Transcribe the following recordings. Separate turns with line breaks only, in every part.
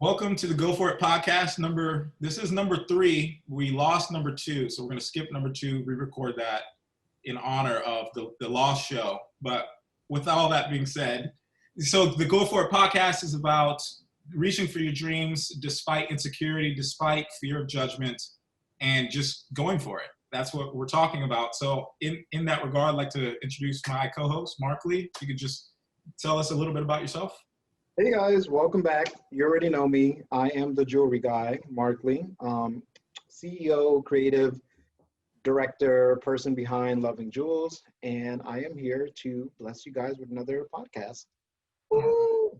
Welcome to the Go For It podcast. This is number 3. We lost number 2, so we're going to skip number 2, re-record that in honor of the lost show. But with all that being said, so the Go For It podcast is about reaching for your dreams despite insecurity, despite fear of judgment, and just going for it. That's what we're talking about. So in that regard, I'd like to introduce my co-host, Mark Lee. If you could just tell us a little bit about yourself.
Hey guys, welcome back. You already know me. I am the jewelry guy, Mark Lee, CEO, creative director, person behind Loving Jewels, and I am here to bless you guys with another podcast. Woo!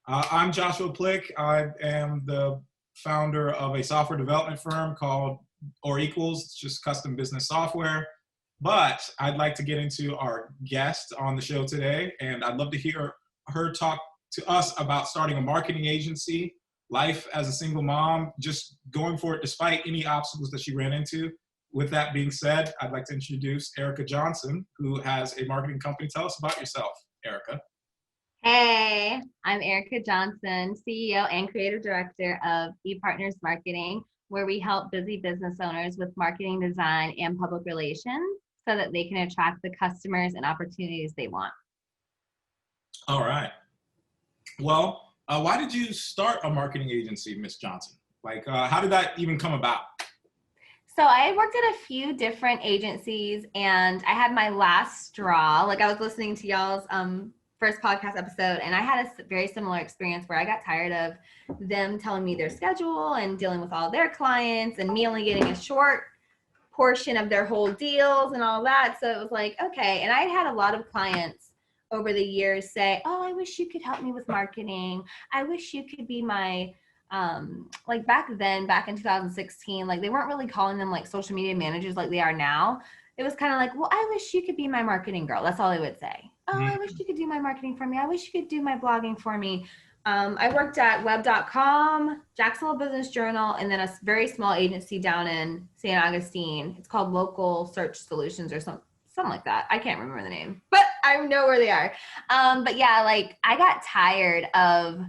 I'm Joshua Plick. I am the founder of a software development firm called Or Equals. It's just custom business software. But I'd like to get into our guest on the show today, and I'd love to hear her talk to us about starting a marketing agency, life as a single mom, just going for it despite any obstacles that she ran into. With that being said, I'd like to introduce Erica Johnson, who has a marketing company. Tell us about yourself, Erica.
Hey, I'm Erica Johnson, CEO and creative director of ePartners Marketing, where we help busy business owners with marketing design and public relations so that they can attract the customers and opportunities they want.
All right. Well, why did you start a marketing agency, Miss Johnson? How did that even come about?
So I worked at a few different agencies, and I had my last straw. I was listening to y'all's first podcast episode, and I had a very similar experience where I got tired of them telling me their schedule and dealing with all their clients and me only getting a short portion of their whole deals and all that. So it was like, okay. And I had a lot of clients over the years say, oh, I wish you could help me with marketing. I wish you could be my, back in 2016, they weren't really calling them social media managers like they are now. It was kind of like, well, I wish you could be my marketing girl. That's all they would say. Oh, I wish you could do my marketing for me. I wish you could do my blogging for me. I worked at web.com, Jacksonville Business Journal, and then a very small agency down in St. Augustine. It's called Local Search Solutions or something like that. I can't remember the name, but I know where they are. But yeah, I got tired of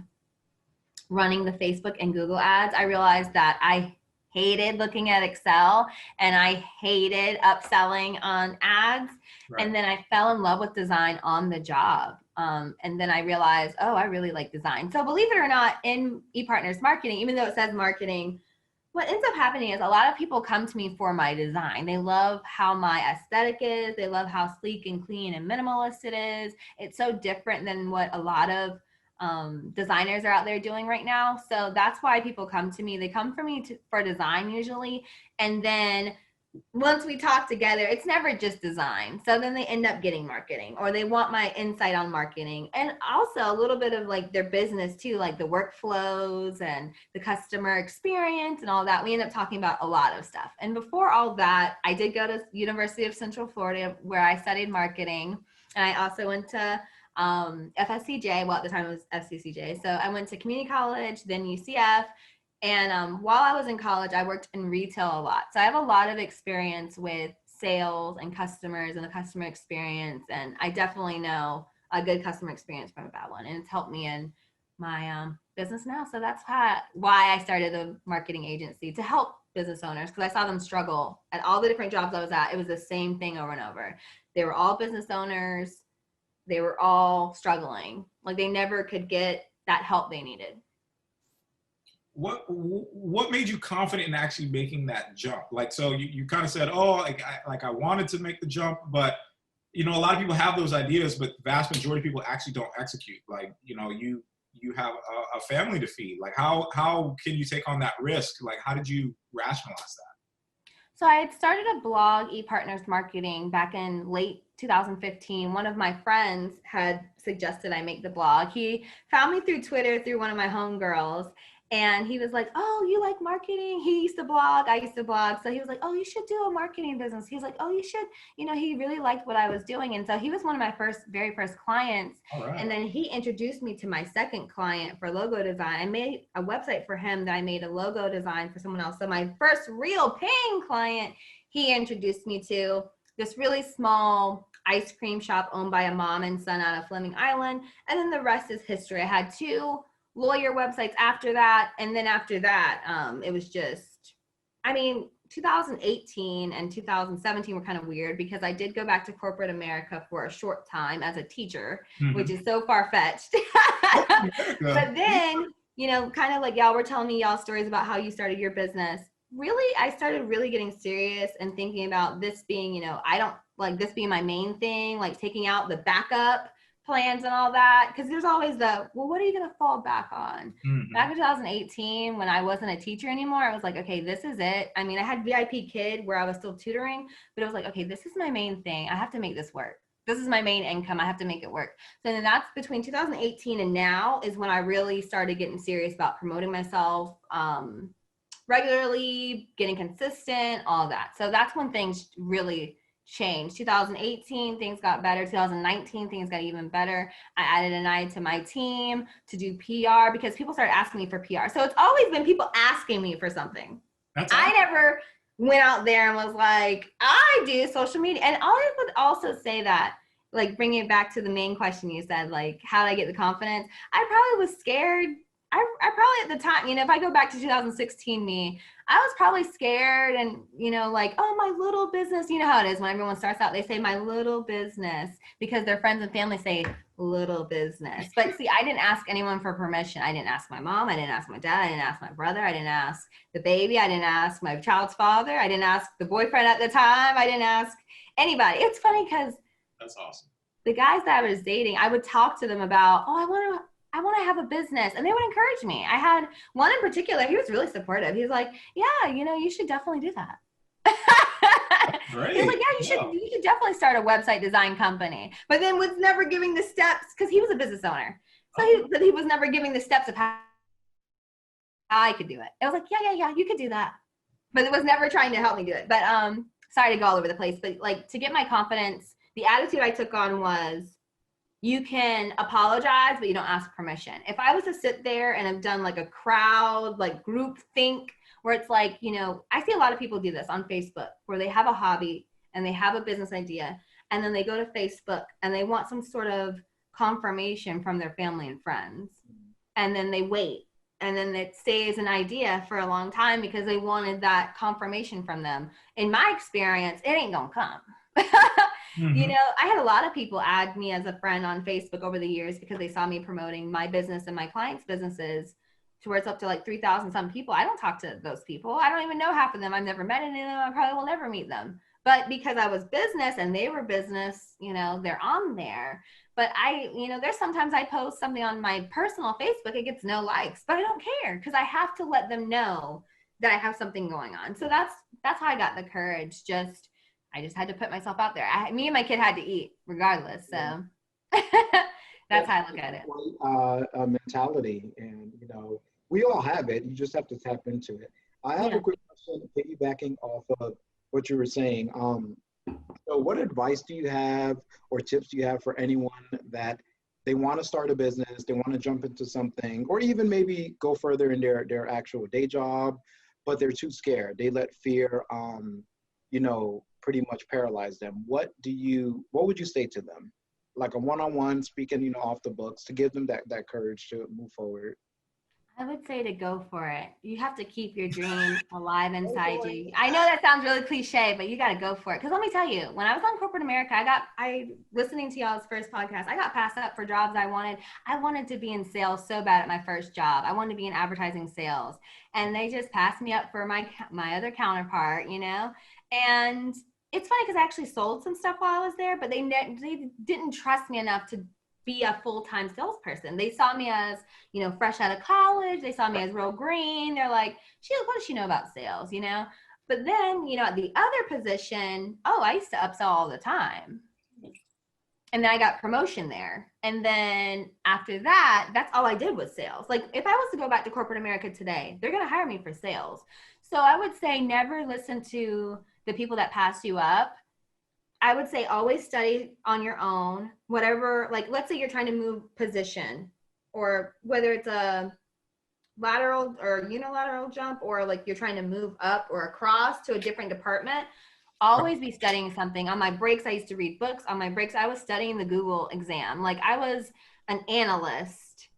running the Facebook and Google ads. I realized that I hated looking at Excel and I hated upselling on ads. Right. And then I fell in love with design on the job. And then I realized, oh, I really like design. So believe it or not, in ePartners Marketing, even though it says marketing, what ends up happening is a lot of people come to me for my design. They love how my aesthetic is. They love how sleek and clean and minimalist it is. It's so different than what a lot of designers are out there doing right now. So that's why people come to me. They come for me for design usually. And then once we talk together, it's never just design. So then they end up getting marketing, or they want my insight on marketing, and also a little bit of their business too, the workflows and the customer experience and all that. We end up talking about a lot of stuff. And before all that, I did go to University of Central Florida where I studied marketing. And I also went to FSCJ. Well, at the time it was FCCJ. So I went to community college, then UCF. And while I was in college, I worked in retail a lot. So I have a lot of experience with sales and customers and the customer experience. And I definitely know a good customer experience from a bad one. And it's helped me in my business now. So that's why I started a marketing agency, to help business owners, because I saw them struggle at all the different jobs I was at. It was the same thing over and over. They were all business owners. They were all struggling. They never could get that help they needed.
What made you confident in actually making that jump? So you kind of said, oh, I wanted to make the jump, but a lot of people have those ideas, but the vast majority of people actually don't execute. You have a family to feed. How can you take on that risk? How did you rationalize that?
So I had started a blog, ePartners Marketing, back in late 2015. One of my friends had suggested I make the blog. He found me through Twitter through one of my homegirls. And he was like, oh, you like marketing? He used to blog. I used to blog. So he was like, oh, you should do a marketing business. He was like, oh, you should, he really liked what I was doing. And so he was one of my very first clients.
All right.
And then he introduced me to my second client for logo design. I made a website for him that I made a logo design for someone else. So my first real paying client, he introduced me to this really small ice cream shop owned by a mom and son out of Fleming Island. And then the rest is history. I had 2 lawyer websites after that. And then after that, it was just, I mean, 2018 and 2017 were kind of weird because I did go back to corporate America for a short time as a teacher, which is so far-fetched. But then, kind of like y'all were telling me y'all stories about how you started your business. Really, I started really getting serious and thinking about this being, I don't like this being my main thing, like taking out the backup plans and all that, because there's always what are you going to fall back on? Back in 2018, when I wasn't a teacher anymore, I was like, okay, this is it. I mean, I had VIP Kid where I was still tutoring, but it was like, okay, this is my main thing. I have to make this work. This is my main income. I have to make it work. So then that's between 2018 and now is when I really started getting serious about promoting myself regularly, getting consistent, all that. So that's when things really changed. 2018, things got better. 2019, things got even better. I added an eye to my team to do PR because people started asking me for PR. So it's always been people asking me for something. That's awesome. I never went out there and was like, I do social media. And I would also say that, like, bringing it back to the main question you said, like, how did I get the confidence? I probably was scared. I probably at the time, if I go back to 2016 me, I was probably scared and, like, oh, my little business. You know how it is when everyone starts out, they say my little business because their friends and family say little business. But see, I didn't ask anyone for permission. I didn't ask my mom. I didn't ask my dad. I didn't ask my brother. I didn't ask the baby. I didn't ask my child's father. I didn't ask the boyfriend at the time. I didn't ask anybody. It's funny because
that's awesome.
The guys that I was dating, I would talk to them about, oh, I want to have a business. And they would encourage me. I had one in particular, he was really supportive. He was like, yeah, you should definitely do that.
Great.
He was like, yeah, you should definitely start a website design company. But then was never giving the steps because he was a business owner. So he was never giving the steps of how I could do it. I was like, yeah, you could do that. But it was never trying to help me do it. But sorry to go all over the place. But like to get my confidence, the attitude I took on was, you can apologize, but you don't ask permission. If I was to sit there and have done like a crowd, like group think, where it's like, I see a lot of people do this on Facebook where they have a hobby and they have a business idea and then they go to Facebook and they want some sort of confirmation from their family and friends. And then they wait. And then it stays an idea for a long time because they wanted that confirmation from them. In my experience, it ain't gonna come. I had a lot of people add me as a friend on Facebook over the years because they saw me promoting my business and my clients' businesses to where it's up to like 3,000 some people. I don't talk to those people. I don't even know half of them. I've never met any of them. I probably will never meet them. But because I was business and they were business, they're on there. But there's sometimes I post something on my personal Facebook, it gets no likes, but I don't care because I have to let them know that I have something going on. So that's how I got the courage. I just had to put myself out there. Me and my kid had to eat regardless. So that's how I look at it.
Mentality. And, we all have it. You just have to tap into it. I have a quick question piggybacking off of what you were saying. So what advice do you have or tips do you have for anyone that they want to start a business, they want to jump into something, or even maybe go further in their actual day job, but they're too scared. They let fear, pretty much paralyze them. What would you say to them? Like a one-on-one speaking, off the books to give them that courage to move forward.
I would say to go for it. You have to keep your dream alive inside you. I know that sounds really cliche, but you got to go for it. Because let me tell you, when I was on corporate America, listening to y'all's first podcast, I got passed up for jobs I wanted. I wanted to be in sales so bad at my first job. I wanted to be in advertising sales. And they just passed me up for my other counterpart, And it's funny because I actually sold some stuff while I was there, but they didn't trust me enough to be a full-time salesperson. They saw me as, fresh out of college. They saw me as real green. They're like, what does she know about sales, But then, at the other position, I used to upsell all the time. And then I got promotion there. And then after that, that's all I did was sales. Like if I was to go back to corporate America today, they're going to hire me for sales. So I would say never listen to the people that pass you up. I would say always study on your own, whatever, like let's say you're trying to move position or whether it's a lateral or unilateral jump or like you're trying to move up or across to a different department, always be studying something. On my breaks, I used to read books. On my breaks, I was studying the Google exam. Like I was an analyst,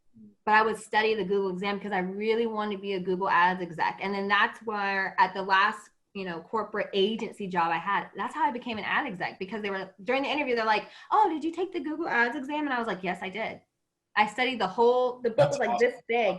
but I would study the Google exam because I really wanted to be a Google Ads exec. And then that's where at the last, corporate agency job I had, that's how I became an ad exec, because they were, during the interview, they're like, oh, did you take the Google Ads exam? And I was like, yes, I did. I studied the book
That's
was like
awesome.
this big.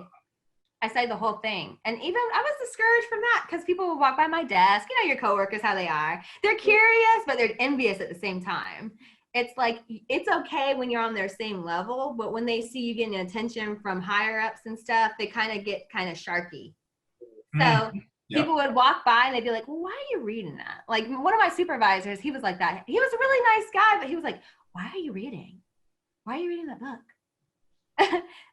I studied the whole thing. And even I was discouraged from that because people would walk by my desk, your coworkers, how they are. They're curious, but they're envious at the same time. It's like, it's okay when you're on their same level, but when they see you getting attention from higher ups and stuff, they kind of get kind of sharky. So people would walk by and they'd be like, well, why are you reading that? Like one of my supervisors, he was like that. He was a really nice guy, but he was like, why are you reading? Why are you reading that book?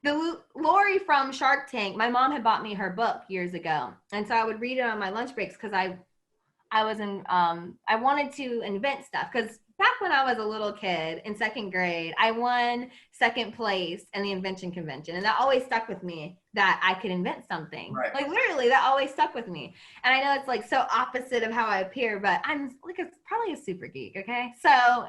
The Lori from Shark Tank, my mom had bought me her book years ago. And so I would read it on my lunch breaks because I wanted to invent stuff. Because back when I was a little kid in second grade, I won second place in the invention convention. And that always stuck with me, that I could invent something.
Right.
Like literally, that always stuck with me. And I know it's like so opposite of how I appear, but I'm like probably a super geek, okay? So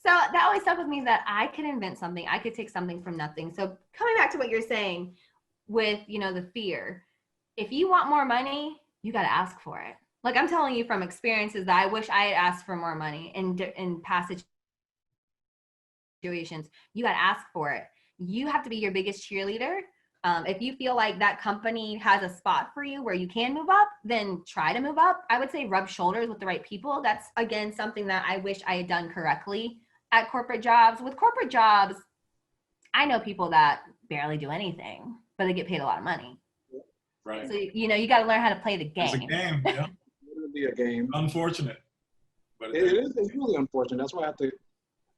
so that always stuck with me, that I could invent something. I could take something from nothing. So coming back to what you're saying with, the fear, if you want more money, you got to ask for it. Like I'm telling you from experiences that I wish I had asked for more money in past situations. You got to ask for it. You have to be your biggest cheerleader. If you feel like that company has a spot for you where you can move up, then try to move up. I would say rub shoulders with the right people. That's, again, something that I wish I had done correctly at corporate jobs. With corporate jobs, I know people that barely do anything, but they get paid a lot of money.
Right.
So, you got to learn how to play the game.
It's a game, yeah.
Literally a game.
Unfortunate. But
It is. It's really unfortunate. That's why I have to.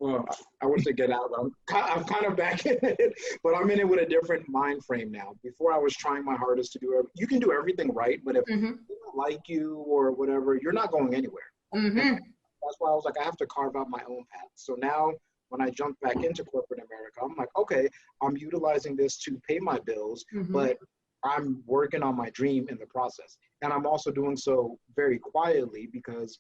Well, I would say get out. I'm kind of back in it, but I'm in it with a different mind frame now. Before I was trying my hardest to do everything. You can do everything right, but if people don't like you or whatever, you're not going anywhere. That's why I was like, I have to carve out my own path. So now when I jump back into corporate America, I'm like, okay, I'm utilizing this to pay my bills, but I'm working on my dream in the process. And I'm also doing so very quietly because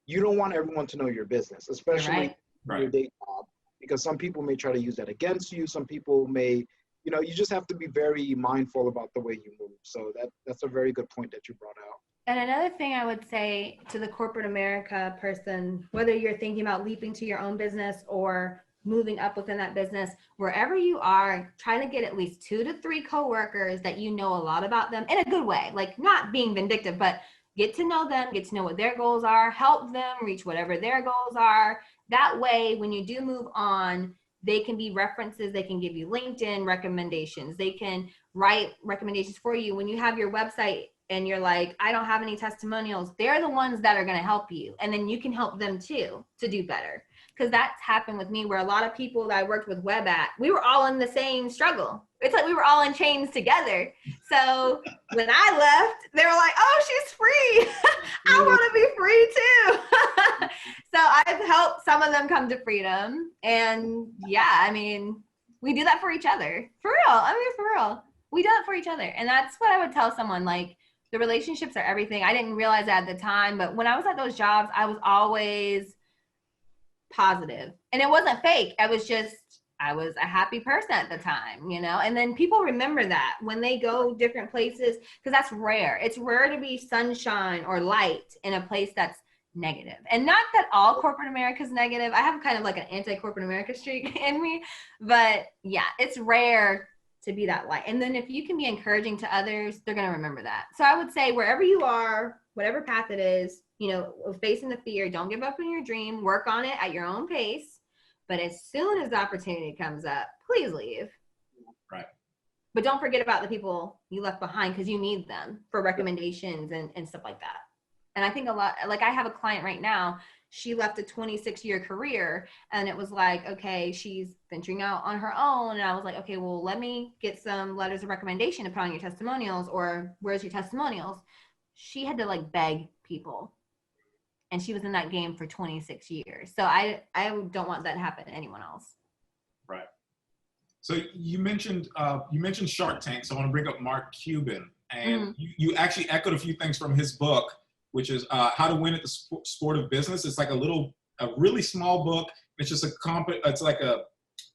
you don't want everyone to know your business, especially your day job, because some people may try to use that against you. Some people may, you just have to be very mindful about the way you move. So that's a very good point that you brought out.
And another thing I would say to the corporate America person, whether you're thinking about leaping to your own business or moving up within that business, wherever you are, try to get at least 2 to 3 coworkers that you know a lot about them in a good way, like not being vindictive, but get to know them, get to know what their goals are, help them reach whatever their goals are. That way, when you do move on, they can be references. They can give you LinkedIn recommendations. They can write recommendations for you. When you have your website and you're like, I don't have any testimonials, they're the ones that are going to help you. And then you can help them too to do better. Because that's happened with me, where a lot of people that I worked with web at, we were all in the same struggle. It's like we were all in chains together. So when I left, they were like, oh, she's free. I want to be free too. So I've helped some of them come to freedom. And yeah, I mean, we do that for each other. For real. I mean, for real. We do it for each other. And that's what I would tell someone, like, the relationships are everything. I didn't realize that at the time, but when I was at those jobs, I was always positive. And it wasn't fake. I was a happy person at the time, and then people remember that when they go different places, because that's rare. It's rare to be sunshine or light in a place that's negative. And not that all corporate America is negative. I have kind of like an anti-corporate America streak in me, but yeah, it's rare to be that light. And then if you can be encouraging to others, they're going to remember that. So I would say wherever you are, whatever path it is, facing the fear, don't give up on your dream, work on it at your own pace. But as soon as the opportunity comes up, please leave.
Right.
But don't forget about the people you left behind, because you need them for recommendations and stuff like that. And I think a lot, like I have a client right now, she left a 26-year career, and it was like, okay, she's venturing out on her own. And I was like, okay, well, let me get some letters of recommendation to put on your testimonials, or where's your testimonials? She had to like beg people. And she was in that game for 26 years. So I don't want that to happen to anyone else. Right.
So you mentioned Shark Tank. So I want to bring up Mark Cuban. And you actually echoed a few things from his book, which is How to Win at the Sport of Business. It's like a really small book. It's just it's like a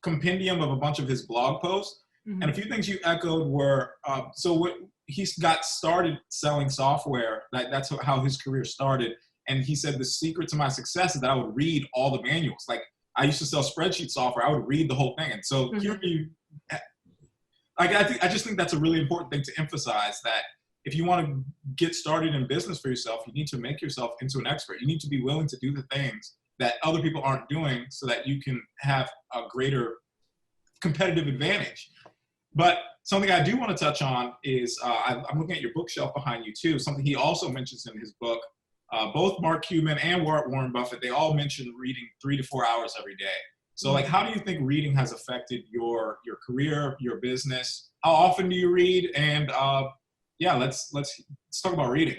compendium of a bunch of his blog posts. And a few things you echoed were, so what he got started selling software, that's how his career started. And he said, the secret to my success is that I would read all the manuals. Like, I used to sell spreadsheet software. I would read the whole thing. And so hearing you, like, I just think that's a really important thing to emphasize, that if you want to get started in business for yourself, you need to make yourself into an expert. You need to be willing to do the things that other people aren't doing so that you can have a greater competitive advantage. But something I do want to touch on is, I'm looking at your bookshelf behind you too, something he also mentions in his book. Both Mark Cuban and Warren Buffett, they all mention reading 3 to 4 hours every day. So like, how do you think reading has affected your career, your business? How often do you read? And yeah, let's talk about reading.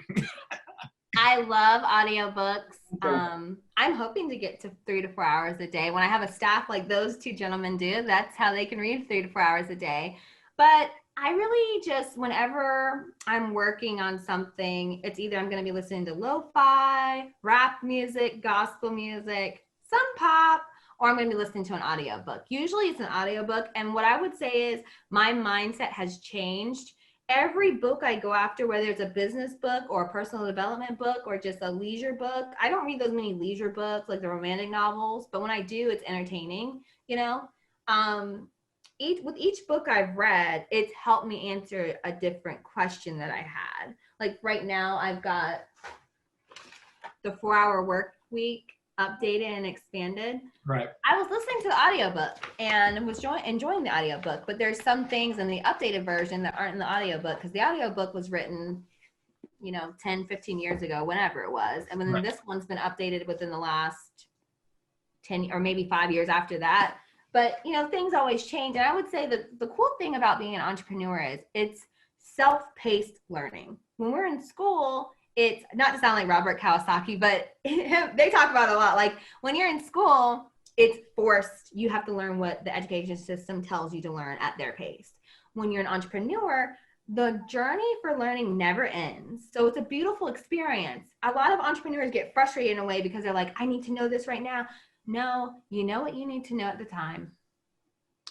I love audiobooks. I'm hoping to get to 3 to 4 hours a day. When I have a staff like those two gentlemen do, that's how they can read 3 to 4 hours a day. But I really just, whenever I'm working on something, it's either I'm going to be listening to lo-fi, rap music, gospel music, some pop, or I'm going to be listening to an audiobook. Usually it's an audiobook. And what I would say is my mindset has changed. Every book I go after, whether it's a business book or a personal development book or just a leisure book, I don't read those many leisure books like the romantic novels, but when I do, it's entertaining, you know? With each book I've read, it's helped me answer a different question that I had. Like right now, I've got the 4-Hour Work Week updated and expanded.
Right.
I was listening to the audiobook and was enjoying the audiobook, but there's some things in the updated version that aren't in the audiobook because the audiobook was written, 10, 15 years ago, whenever it was. And then this one's been updated within the last 10 or maybe 5 years after that. But, things always change. And I would say that the cool thing about being an entrepreneur is it's self-paced learning. When we're in school, it's not to sound like Robert Kiyosaki, but they talk about it a lot. Like when you're in school, it's forced. You have to learn what the education system tells you to learn at their pace. When you're an entrepreneur, the journey for learning never ends. So it's a beautiful experience. A lot of entrepreneurs get frustrated in a way because they're like, I need to know this right now. No, you know what you need to know at the time.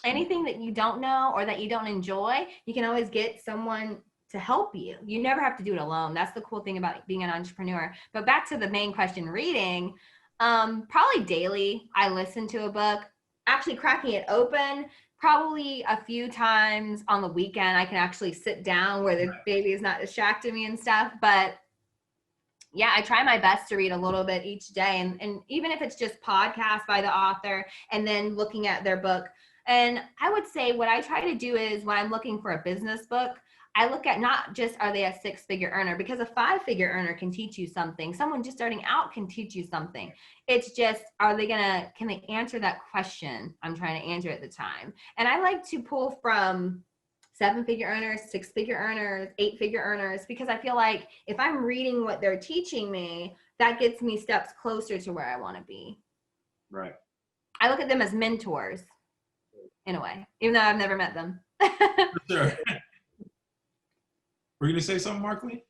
Anything that you don't know or that you don't enjoy, you can always get someone to help you. You never have to do it alone. That's the cool thing about being an entrepreneur. But back to the main question, reading, probably daily, I listen to a book, actually cracking it open, probably a few times on the weekend. I can actually sit down where the baby is not distracting me and stuff. But yeah, I try my best to read a little bit each day. And even if it's just podcasts by the author and then looking at their book. And I would say what I try to do is when I'm looking for a business book, I look at not just are they a 6-figure earner, because a 5-figure earner can teach you something. Someone just starting out can teach you something. It's just, can they answer that question I'm trying to answer at the time? And I like to pull from 7-figure earners, 6-figure earners, 8-figure earners, because I feel like if I'm reading what they're teaching me, that gets me steps closer to where I want to be.
Right.
I look at them as mentors in a way, even though I've never met them.
Sure. Were you going to say something, Markley?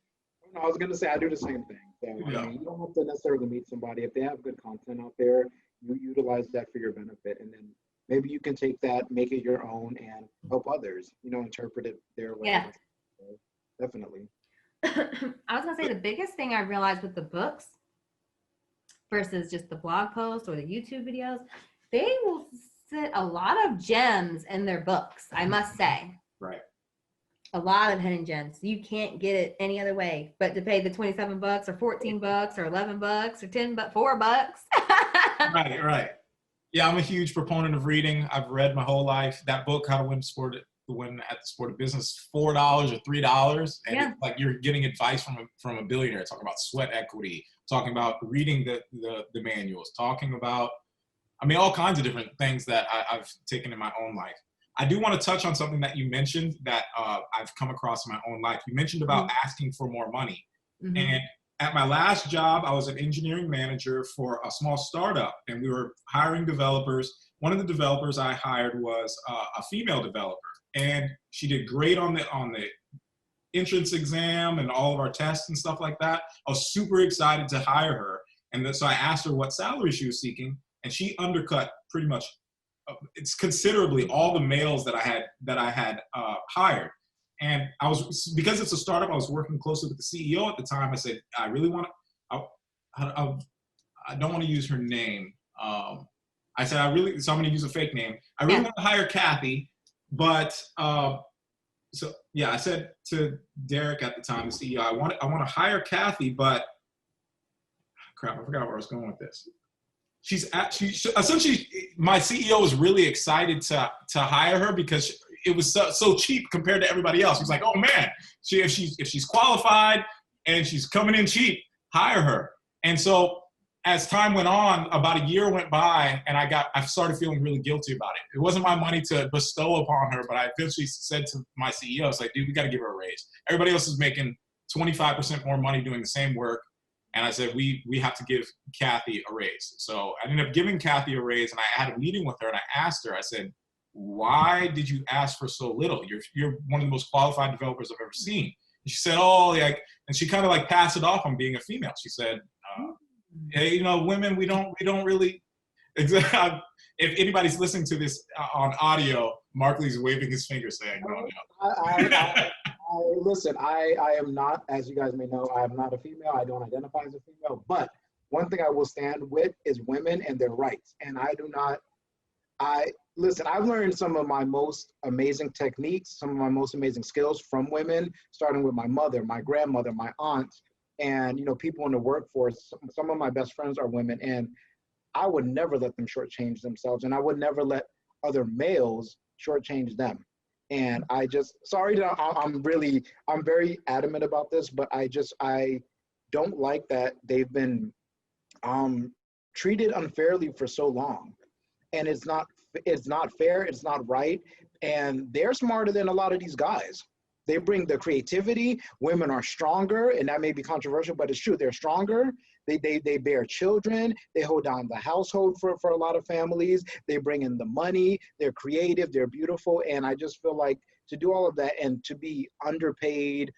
No, I was going to say I do the same thing. So,
Yeah.
I mean, you don't have to necessarily meet somebody. If they have good content out there, you utilize that for your benefit. And then maybe you can take that, make it your own, and help others, interpret it their way.
Yeah.
So, definitely.
I was going to say the biggest thing I realized with the books versus just the blog posts or the YouTube videos, they will sit a lot of gems in their books, I must say.
Right.
A lot of hidden gems. You can't get it any other way but to pay the $27 or $14 or $11 or $10, $4.
Right. Yeah, I'm a huge proponent of reading. I've read my whole life. That book, How to Win at the Sport of Business, $4 or $3, and it's like you're getting advice from a billionaire. Talking about sweat equity, talking about reading the manuals, talking about, all kinds of different things that I've taken in my own life. I do want to touch on something that you mentioned that I've come across in my own life. You mentioned about asking for more money. Mm-hmm. And at my last job, I was an engineering manager for a small startup, and we were hiring developers. One of the developers I hired was a female developer, and she did great on the entrance exam and all of our tests and stuff like that. I was super excited to hire her. And so I asked her what salary she was seeking, and she undercut pretty much it's considerably all the males that I had hired. And because it's a startup, I was working closely with the CEO at the time. I said, I really want to, I don't want to use her name. I said, so I'm going to use a fake name. I really want to hire Kathy, but, so yeah, I said to Derek at the time, the CEO, I want to hire Kathy, but crap, I forgot where I was going with this. Essentially, my CEO was really excited to hire her because it was so cheap compared to everybody else. He was like, oh man, if she's qualified and she's coming in cheap, hire her. And so as time went on, about a year went by, and I started feeling really guilty about it. It wasn't my money to bestow upon her, but I eventually said to my CEO, I was like, dude, we got to give her a raise. Everybody else is making 25% more money doing the same work. And I said, we have to give Kathy a raise. So I ended up giving Kathy a raise, and I had a meeting with her, and I asked her, I said, why did you ask for so little? You're one of the most qualified developers I've ever seen. And she said, oh, yeah. And she kind of like passed it off on being a female. She said, hey, you know, women, we don't really, if anybody's listening to this on audio, Markley's waving his finger saying, no, no.
Listen, I am not, as you guys may know, I am not a female. I don't identify as a female. But one thing I will stand with is women and their rights. And listen, I've learned some of my most amazing techniques, some of my most amazing skills from women, starting with my mother, my grandmother, my aunt, and, you know, people in the workforce. Some of my best friends are women, and I would never let them shortchange themselves. And I would never let other males shortchange them. And I'm very adamant about this, but I don't like that they've been treated unfairly for so long. And it's not fair, it's not right. And they're smarter than a lot of these guys. They bring the creativity. Women are stronger, and that may be controversial, but it's true. They're stronger. They bear children. They hold down the household for a lot of families. They bring in the money. They're creative. They're beautiful. And I just feel like to do all of that and to be underpaid,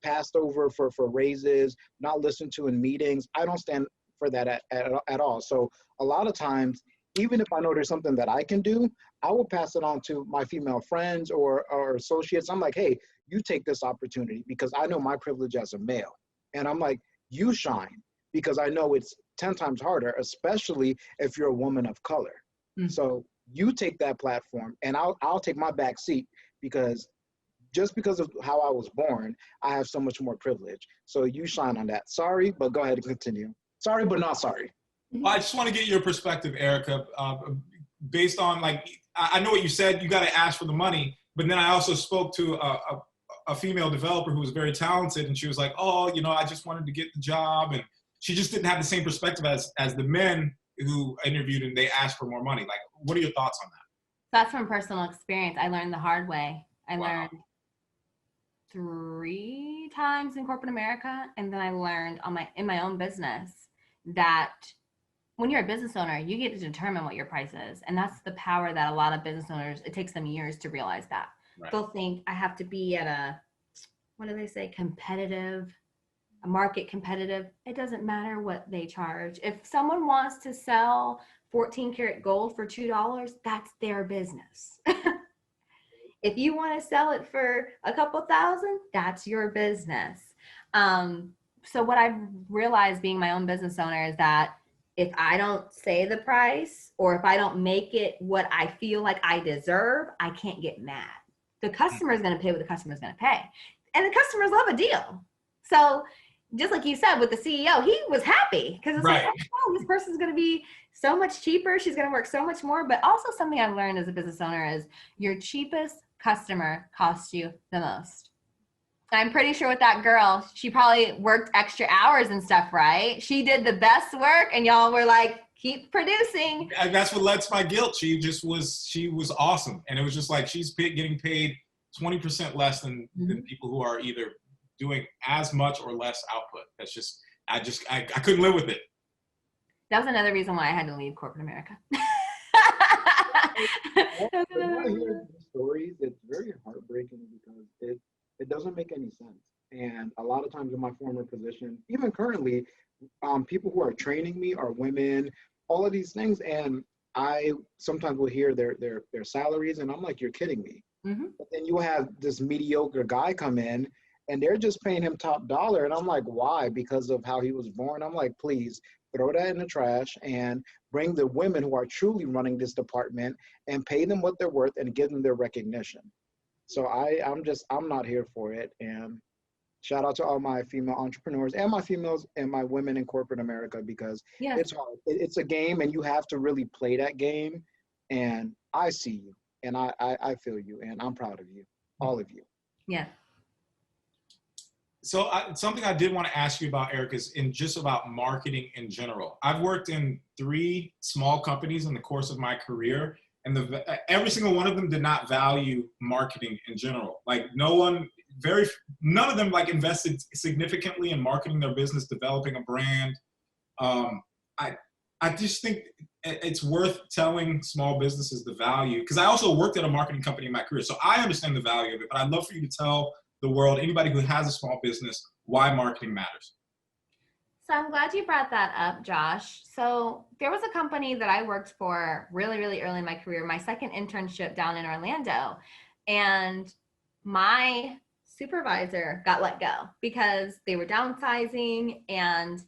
passed over for raises, not listened to in meetings, I don't stand for that at all. So a lot of times, even if I know there's something that I can do, I will pass it on to my female friends or associates. I'm like, hey, you take this opportunity because I know my privilege as a male. And I'm like, you shine, because I know it's 10 times harder, especially if you're a woman of color. Mm-hmm. So you take that platform, and I'll take my back seat, because just because of how I was born, I have so much more privilege. So you shine on that. Sorry, but go ahead and continue. Sorry, but not sorry.
Well, I just want to get your perspective, Erica, based on, like, I know what you said, you got to ask for the money, but then I also spoke to a female developer who was very talented, and she was like, oh, you know, I just wanted to get the job. And she just didn't have the same perspective as the men who interviewed and they asked for more money. Like, what are your thoughts on that?
That's from personal experience. I learned the hard way. I learned 3 times in corporate America, and then I learned in my own business that when you're a business owner, you get to determine what your price is. And that's the power that a lot of business owners, it takes them years to realize that. Right. They'll think I have to be at a market competitive. It doesn't matter what they charge. If someone wants to sell 14 karat gold for $2, that's their business. If you want to sell it for a couple thousand, that's your business. So what I've realized being my own business owner is that if I don't say the price, or if I don't make it what I feel like I deserve, I can't get mad. The customer is going to pay what the customer is going to pay. And the customers love a deal. So just like you said with the CEO, he was happy because it's right. Like, oh, this person's going to be so much cheaper. She's going to work so much more. But also something I've learned as a business owner is your cheapest customer costs you the most. I'm pretty sure with that girl, she probably worked extra hours and stuff, right? She did the best work, and y'all were like, keep producing.
And that's what led to my guilt. She was awesome. And it was just like, she's getting paid 20% less than people who are either doing as much or less output. That's just, I couldn't live with it.
That was another reason why I had to leave corporate America. When I hear these stories, it's very heartbreaking because it doesn't make any sense. And a lot of times in my former position, even currently, people who are training me are women, all of these things. And I sometimes will hear their salaries, and I'm like, you're kidding me.
Mm-hmm.
But then you have this mediocre guy come in, and they're just paying him top dollar, and I'm like, why? Because of how he was born? I'm like, please throw that in the trash and bring the women who are truly running this department and pay them what they're worth and give them their recognition. So I'm not here for it. And shout out to all my female entrepreneurs and my females and my women in corporate America, because
Yes.
it's hard. It's a game, and you have to really play that game. And I see you, and I feel you, and I'm proud of you, all of you.
Yeah.
So something I did want to ask you about, Eric, is in just about marketing in general. I've worked in 3 small companies in the course of my career, and every single one of them did not value marketing in general. Like none of them like invested significantly in marketing their business, developing a brand. I just think it's worth telling small businesses the value, because I also worked at a marketing company in my career, so I understand the value of it. But I'd love for you to tell the world, anybody who has a small business, why marketing matters.
So I'm glad you brought that up, Josh. So there was a company that I worked for really, really early in my career, my second internship down in Orlando. And my supervisor got let go because they were downsizing. And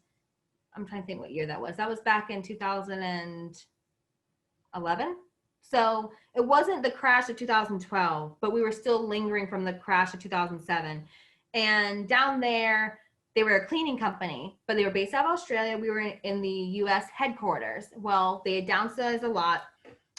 I'm trying to think what year that was. That was back in 2011. So it wasn't the crash of 2012, but we were still lingering from the crash of 2007. And down there, they were a cleaning company, but they were based out of Australia. We were in the US headquarters. Well, they had downsized a lot.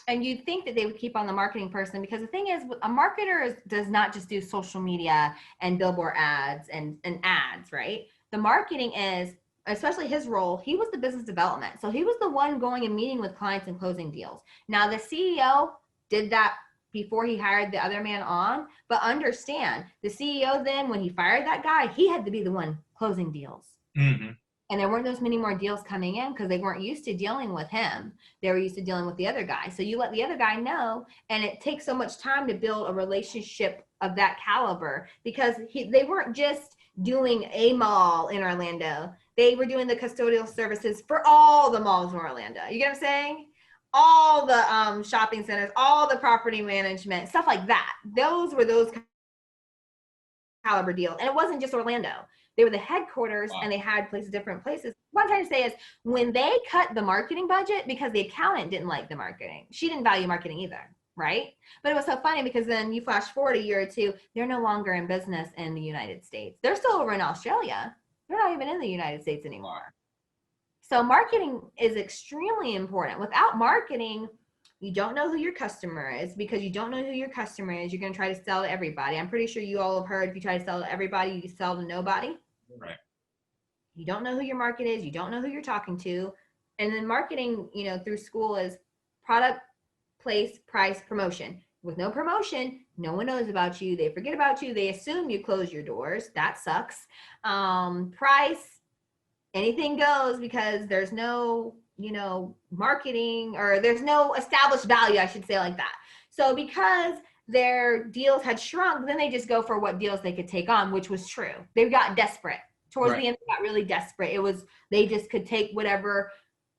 And you'd think that they would keep on the marketing person, because the thing is, a marketer does not just do social media and billboard ads and ads, right? The marketing is, especially his role, he was the business development. So he was the one going and meeting with clients and closing deals. Now, the CEO did that before he hired the other man on, but understand, the CEO then, when he fired that guy, he had to be the one closing deals.
Mm-hmm.
And there weren't those many more deals coming in because they weren't used to dealing with him. They were used to dealing with the other guy. So you let the other guy know, and it takes so much time to build a relationship of that caliber, because they weren't just doing a mall in Orlando. They were doing the custodial services for all the malls in Orlando. You get what I'm saying? All the shopping centers, all the property management, stuff like that. Those were those caliber deals. And it wasn't just Orlando. They were the headquarters. Wow. And they had places, different places. What I'm trying to say is, when they cut the marketing budget, because the accountant didn't like the marketing, she didn't value marketing either, right? But it was so funny, because then you flash forward a year or two, they're no longer in business in the United States. They're still over in Australia. They're not even in the United States anymore. So marketing is extremely important. Without marketing, you don't know who your customer is. Because you don't know who your customer is, you're going to try to sell to everybody. I'm pretty sure you all have heard, if you try to sell to everybody, you sell to nobody.
Right.
You don't know who your market is. You don't know who you're talking to. And then marketing, through school, is product, place, price, promotion. With no promotion, no one knows about you. They forget about you. They assume you close your doors. That sucks. Price, anything goes, because there's no, marketing, or there's no established value, I should say, like that. So because their deals had shrunk, then they just go for what deals they could take on, which was true. They got desperate. Towards the end, they got really desperate. They just could take whatever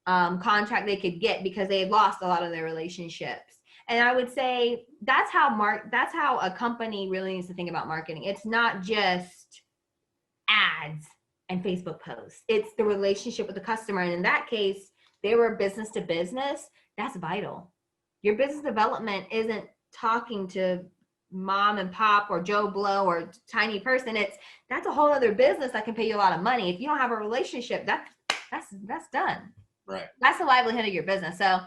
contract they could get, because they had lost a lot of their relationships. And I would say that's how a company really needs to think about marketing. It's not just ads and Facebook posts. It's the relationship with the customer. And in that case, they were business to business. That's vital. Your business development isn't talking to mom and pop or Joe Blow or tiny person. That's a whole other business that can pay you a lot of money. If you don't have a relationship, that's done.
Right.
That's the livelihood of your business. So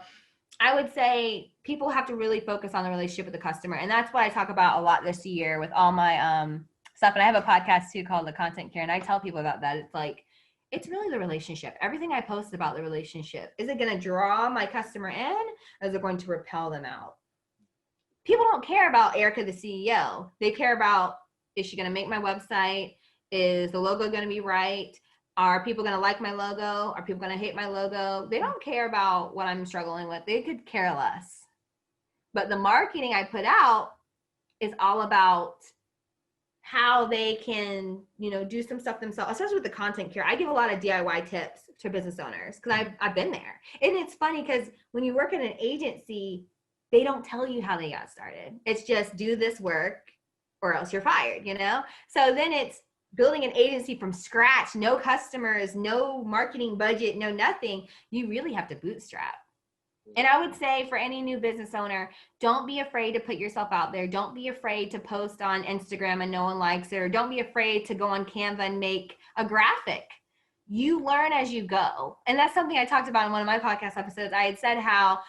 I would say people have to really focus on the relationship with the customer. And that's what I talk about a lot this year with all my stuff. And I have a podcast too called The Content Cure. And I tell people about that. It's really the relationship. Everything I post about the relationship. Is it going to draw my customer in, or is it going to repel them out? People don't care about Erica, the CEO. They care about, is she going to make my website? Is the logo going to be right? Are people going to like my logo? Are people going to hate my logo? They don't care about what I'm struggling with. They could care less. But the marketing I put out is all about how they can, do some stuff themselves, especially with the content care. I give a lot of DIY tips to business owners because I've been there. And it's funny because when you work at an agency, they don't tell you how they got started. It's just do this work or else you're fired, So then it's building an agency from scratch, no customers, no marketing budget, no nothing. You really have to bootstrap. And I would say for any new business owner, don't be afraid to put yourself out there. Don't be afraid to post on Instagram and no one likes it, or don't be afraid to go on Canva and make a graphic. You learn as you go. And that's something I talked about in one of my podcast episodes. I had said how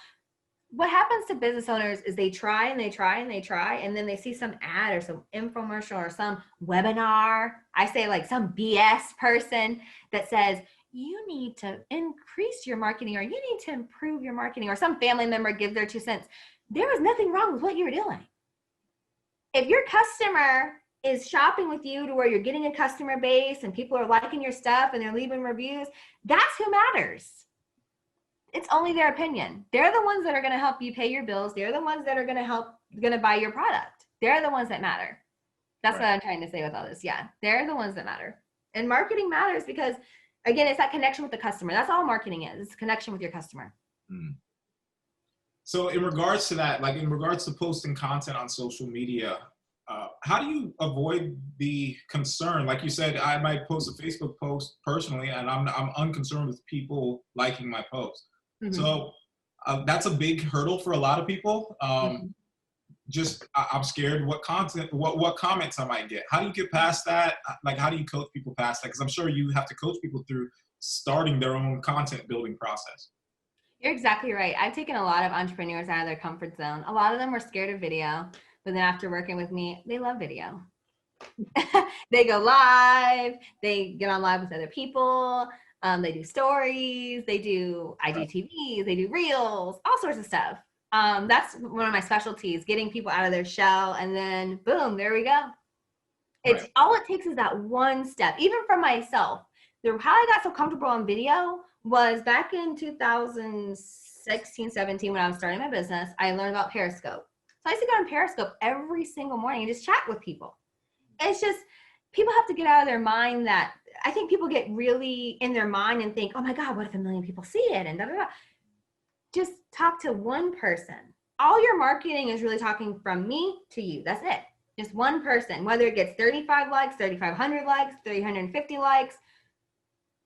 what happens to business owners is they try and they try and they try, and then they see some ad or some infomercial or some webinar. I say like some BS person that says, you need to increase your marketing, or you need to improve your marketing, or some family member gives their 2 cents. There is nothing wrong with what you're doing. If your customer is shopping with you to where you're getting a customer base and people are liking your stuff and they're leaving reviews, that's who matters. It's only their opinion. They're the ones that are going to help you pay your bills. They're the ones that are going to buy your product. They're the ones that matter. That's what I'm trying to say with all this. Yeah, they're the ones that matter. And marketing matters because, again, it's that connection with the customer. That's all marketing is. It's connection with your customer.
So in regards to that, like in regards to posting content on social media, how do you avoid the concern? Like you said, I might post a Facebook post personally, and I'm unconcerned with people liking my post. Mm-hmm. So that's a big hurdle for a lot of people. Just I'm scared what comments I might get. How do you get past that? Like, how do you coach people past that? Because I'm sure you have to coach people through starting their own content building process.
You're exactly right. I've taken a lot of entrepreneurs out of their comfort zone. A lot of them were scared of video, but then after working with me, they love video. They go live, they get on live with other people, they do stories, they do IGTVs, they do reels, all sorts of stuff. That's one of my specialties, getting people out of their shell, and then boom, there we go. It's all it takes is that one step. Even for myself, how I got so comfortable on video was back in 2016, 17, when I was starting my business. I learned about Periscope. So I used to go on Periscope every single morning and just chat with people. It's just, people have to get out of their mind that, I think people get really in their mind and think, oh my God, what if 1 million people see it? And da, da, da. Just talk to one person. All your marketing is really talking from me to you. That's it. Just one person, whether it gets 35 likes, 3,500 likes, 350 likes,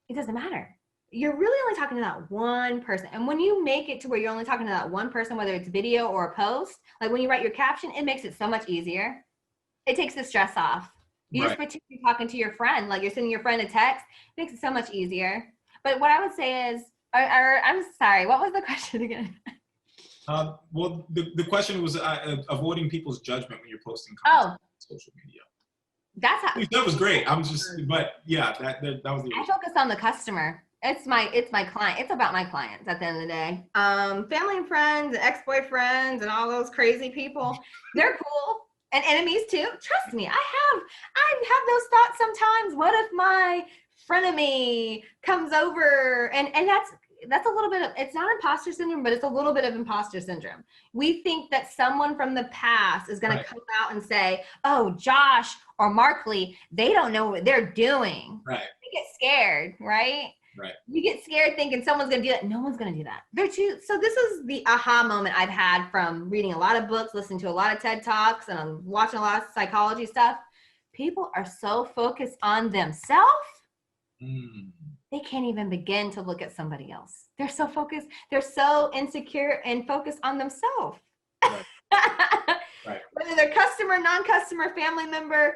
it doesn't matter. You're really only talking to that one person. And when you make it to where you're only talking to that one person, whether it's video or a post, like when you write your caption, it makes it so much easier. It takes the stress off. You just pretend you're talking to your friend, like you're sending your friend a text. It makes it so much easier. But what I would say is, I'm sorry, what was the question again?
Well, the question was avoiding people's judgment when you're posting content on social media.
That's how.
That was great. But yeah, that was the.
I focus on the customer. It's my client. It's about my clients at the end of the day. Family and friends and ex-boyfriends and all those crazy people, they're cool. And enemies too. Trust me, I have those thoughts sometimes. What if my frenemy comes over? And that's a little bit of, it's not imposter syndrome, but it's a little bit of imposter syndrome. We think that someone from the past is going to come out and say, oh, Josh or Markley, they don't know what they're doing.
Right.
We get scared, right?
Right.
You get scared thinking someone's going to do that. No one's going to do that. So this is the aha moment I've had from reading a lot of books, listening to a lot of TED Talks, and I'm watching a lot of psychology stuff. People are so focused on themselves, they can't even begin to look at somebody else. They're so focused. They're so insecure and focused on themselves.
Right.
Whether they're customer, non-customer, family member.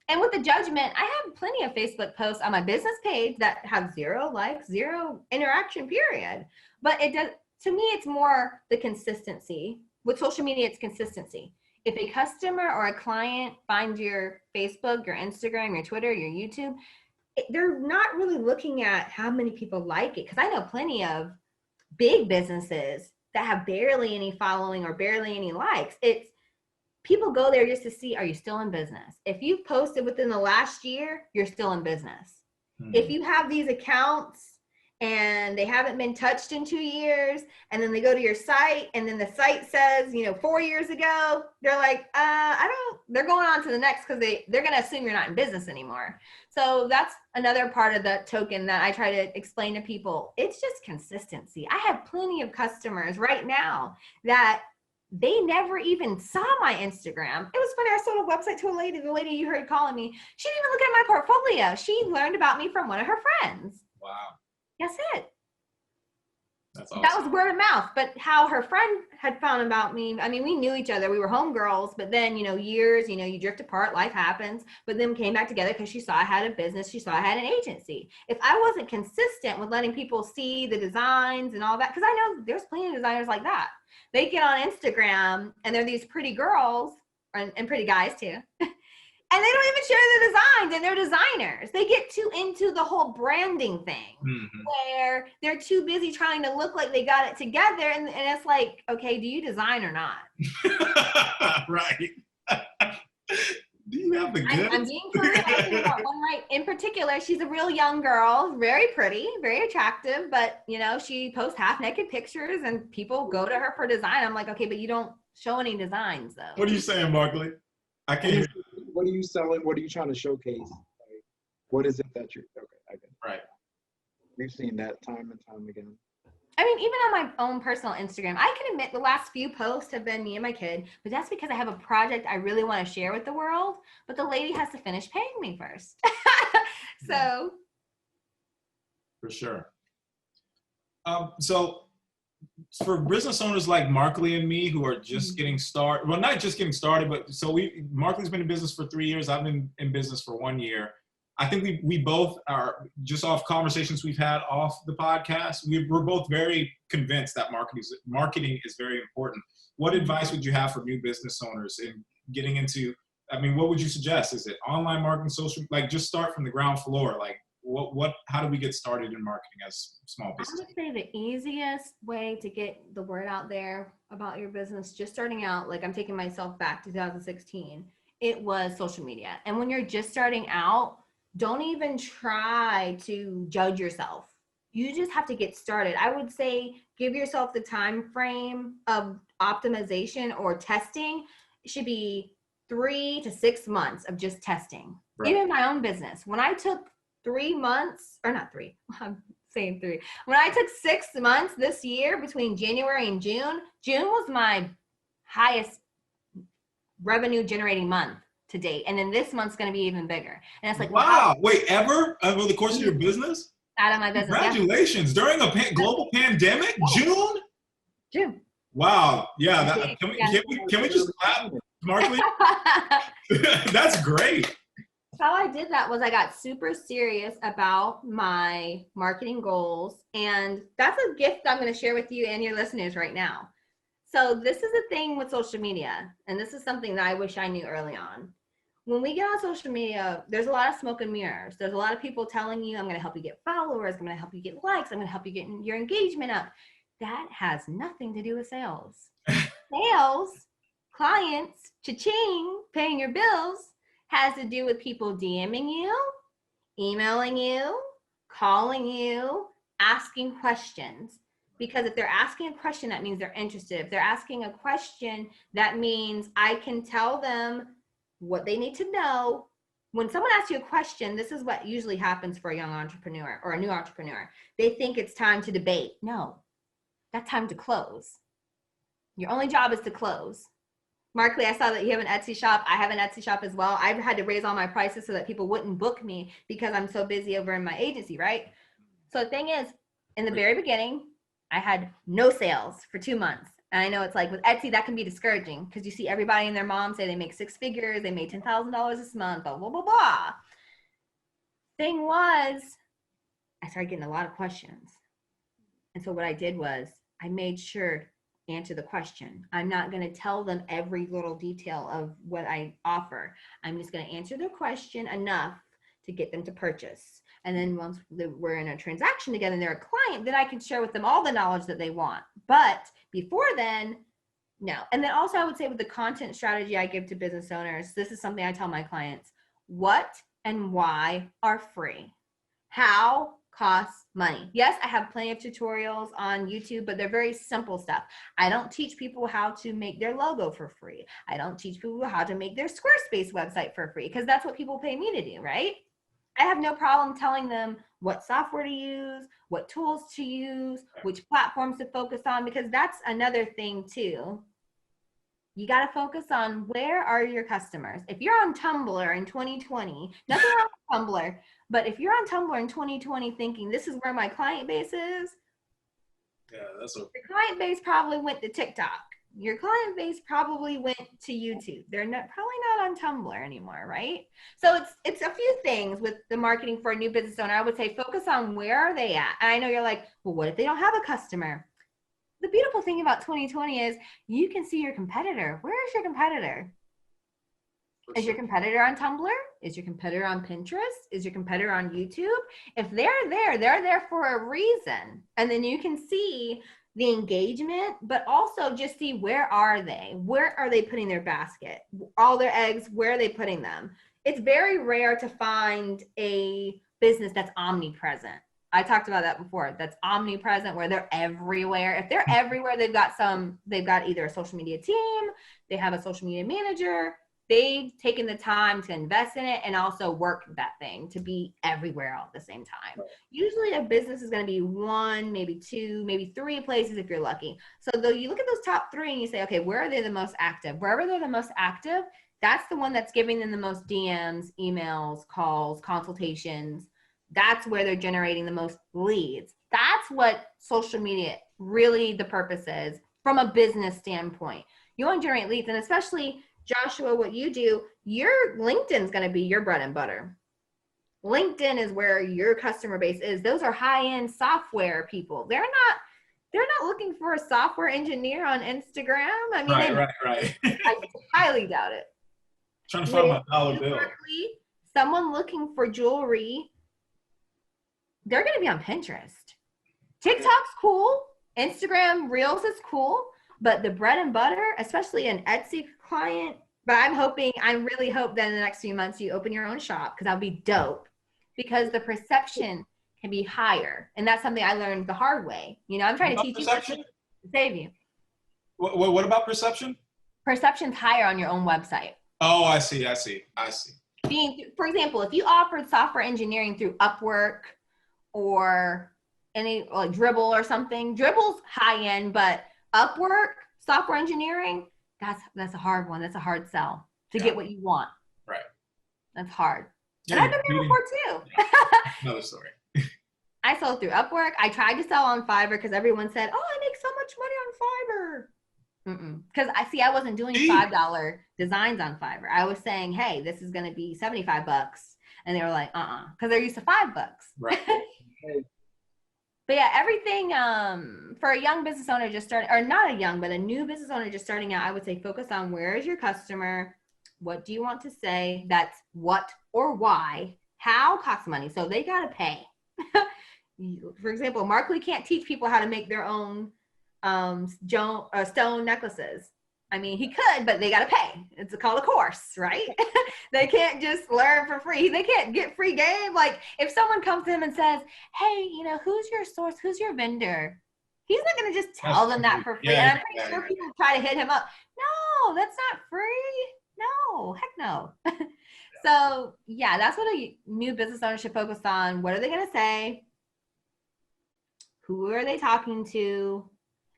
And with the judgment, I have plenty of Facebook posts on my business page that have 0 likes, 0 interaction, period. But it does, to me, it's more the consistency. With social media, it's consistency. If a customer or a client finds your Facebook, your Instagram, your Twitter, your YouTube, they're not really looking at how many people like it. Because I know plenty of big businesses that have barely any following or barely any likes. It's people go there just to see, are you still in business? If you've posted within the last year, you're still in business. If you have these accounts and they haven't been touched in 2 years, and then they go to your site and then the site says, 4 years ago, they're like, they're going on to the next because they're going to assume you're not in business anymore. So that's another part of the token that I try to explain to people. It's just consistency. I have plenty of customers right now that they never even saw my Instagram. It was funny. I sold a website to a lady. The lady you heard calling me, she didn't even look at my portfolio. She learned about me from one of her friends.
Wow.
That's it.
That's awesome.
That was word of mouth. But how her friend had found about me, I mean, we knew each other. We were homegirls, but then, years, you drift apart, life happens, but then came back together because she saw I had a business. She saw I had an agency. If I wasn't consistent with letting people see the designs and all that, because I know there's plenty of designers like that. They get on Instagram and they're these pretty girls and pretty guys too. And they don't even share the designs, and they're designers. They get too into the whole branding thing where they're too busy trying to look like they got it together. And it's like, okay, do you design or not?
Right. Do you have the goods?
I'm being for real. One right in particular, she's a real young girl, very pretty, very attractive, but she posts half-naked pictures and people go to her for design. I'm like, okay, but you don't show any designs though.
What are you saying, Markley? I can't hear.
What are you selling? What are you trying to showcase? Like, what is it that you're, okay, I get it.
Right.
We've seen that time and time again.
I mean, even on my own personal Instagram, I can admit the last few posts have been me and my kid, but that's because I have a project I really want to share with the world, but the lady has to finish paying me first. So.
For sure. So for business owners like Markley and me who are just getting started, well, not just getting started, but so Markley's been in business for 3 years. I've been in business for 1 year. I think we both are, just off conversations we've had off the podcast, we're both very convinced that marketing is very important. What advice would you have for new business owners in getting into, what would you suggest? Is it online marketing, social, just start from the ground floor? How do we get started in marketing as small business?
I would say the easiest way to get the word out there about your business, just starting out, I'm taking myself back to 2016, it was social media. And when you're just starting out, don't even try to judge yourself. You just have to get started. I would say give yourself the time frame of optimization or testing. It should be 3 to 6 months of just testing.
Right.
Even my own business, when I took 3 months, or not 3, I'm saying 3. When I took 6 months this year between January and June was my highest revenue generating month to date. And then this month's going to be even bigger. And it's like,
wow, wait, ever? Over the course of your business?
Out of my business.
Congratulations. Yeah. During a global pandemic? June? Wow. Yeah. Can we just clap, Markley? That's great.
How I did that was I got super serious about my marketing goals. And that's a gift I'm going to share with you and your listeners right now. So this is the thing with social media. And this is something that I wish I knew early on. When we get on social media, there's a lot of smoke and mirrors. There's a lot of people telling you, I'm going to help you get followers. I'm going to help you get likes. I'm going to help you get your engagement up. That has nothing to do with sales. Sales, clients, cha-ching, paying your bills, has to do with people DMing you, emailing you, calling you, asking questions. Because if they're asking a question, that means they're interested. If they're asking a question, that means I can tell them what they need to know. When someone asks you a question, this is what usually happens for a young entrepreneur or a new entrepreneur. They think it's time to debate. No, that's time to close. Your only job is to close. Markley, I saw that you have an Etsy shop. I have an Etsy shop as well. I've had to raise all my prices so that people wouldn't book me because I'm so busy over in my agency, right? So the thing is, in the very beginning, I had no sales for 2 months. And I know it's like with Etsy, that can be discouraging because you see everybody and their mom say they make 6 figures, they made $10,000 this month, blah, blah, blah, blah. Thing was, I started getting a lot of questions. And so what I did was I made sure to answer the question. I'm not going to tell them every little detail of what I offer. I'm just going to answer their question enough to get them to purchase. And then once we're in a transaction together and they're a client, then I can share with them all the knowledge that they want. But before then, no. And then also I would say with the content strategy I give to business owners, this is something I tell my clients: what and why are free? How costs money. Yes, I have plenty of tutorials on YouTube, but they're very simple stuff. I don't teach people how to make their logo for free. I don't teach people how to make their Squarespace website for free, because that's what people pay me to do, right? I have no problem telling them what software to use, what tools to use, which platforms to focus on, because that's another thing too. You got to focus on where are your customers. If you're on Tumblr in 2020, nothing wrong with Tumblr, but if you're on Tumblr in 2020 thinking this is where my client base is, your client base probably went to TikTok. Your client base probably went to YouTube. They're probably not on Tumblr anymore, right? So it's a few things with the marketing for a new business owner. I would say focus on where are they at. And I know you're like, well, what if they don't have a customer? The beautiful thing about 2020 is you can see your competitor. Where is your competitor? Is your competitor on Tumblr? Is your competitor on Pinterest? Is your competitor on YouTube? If they're there for a reason. And then you can see the engagement, but also just see where are they? Where are they putting their basket? All their eggs, where are they putting them? It's very rare to find a business that's omnipresent. I talked about that before. That's omnipresent, where they're everywhere. If they're everywhere, they've got either a social media team, they have a social media manager, they've taken the time to invest in it and also work that thing to be everywhere all at the same time. Right. Usually a business is going to be one, maybe two, maybe three places if you're lucky. So though you look at those top three and you say, okay, where are they the most active? Wherever they're the most active, that's the one that's giving them the most DMs, emails, calls, consultations. That's where they're generating the most leads. That's what social media really the purpose is from a business standpoint. You want to generate leads, and especially Joshua, what you do, your LinkedIn's going to be your bread and butter. LinkedIn is where your customer base is. Those are high-end software people. They're not looking for a software engineer on Instagram. I mean,
right.
I highly doubt it.
Trying to find my dollar bill.
Someone looking for jewelry, they're going to be on Pinterest. TikTok's cool. Instagram Reels is cool. But the bread and butter, especially an Etsy client, but I really hope that in the next few months you open your own shop, because that would be dope, because the perception can be higher. And that's something I learned the hard way. You know, I'm trying to teach you to save you.
What about perception?
Perception's higher on your own website.
Oh, I see.
For example, if you offered software engineering through Upwork or any like Dribble or something, Dribble's high end, but Upwork, software engineering, that's a hard one. That's a hard sell to get what you want.
Right.
That's hard.
Yeah,
and I've been there before too.
Yeah. Another story.
I sold through Upwork. I tried to sell on Fiverr because everyone said, oh, I make so much money on Fiverr. Because I wasn't doing $5 designs on Fiverr. I was saying, hey, this is going to be $75. And they were like, because they're used to $5.
Right.
But yeah, everything for a young business owner just starting, or not a young, but a new business owner just starting out, I would say focus on where is your customer? What do you want to say? That's what or why. How costs money. So they got to pay. For example, Mark Lee can't teach people how to make their own stone necklaces. I mean, he could, but they got to pay. It's called a course, right? They can't just learn for free. They can't get free game. Like if someone comes to him and says, hey, who's your source? Who's your vendor? He's not going to just tell them that for free. And I'm pretty sure people try to hit him up. No, that's not free. No, heck no. So yeah, that's what a new business owner should focus on. What are they going to say? Who are they talking to?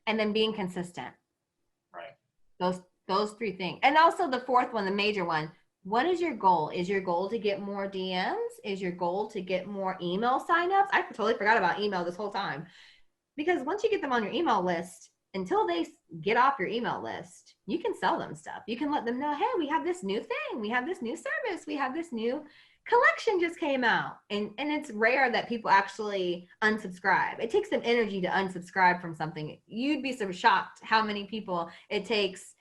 And then being consistent. Those three things. And also the fourth one, the major one, what is your goal? Is your goal to get more DMs? Is your goal to get more email signups? I totally forgot about email this whole time. Because once you get them on your email list, until they get off your email list, you can sell them stuff. You can let them know, hey, we have this new thing. We have this new service. We have this new collection just came out. And it's rare that people actually unsubscribe. It takes some energy to unsubscribe from something. You'd be so shocked how many people it takes.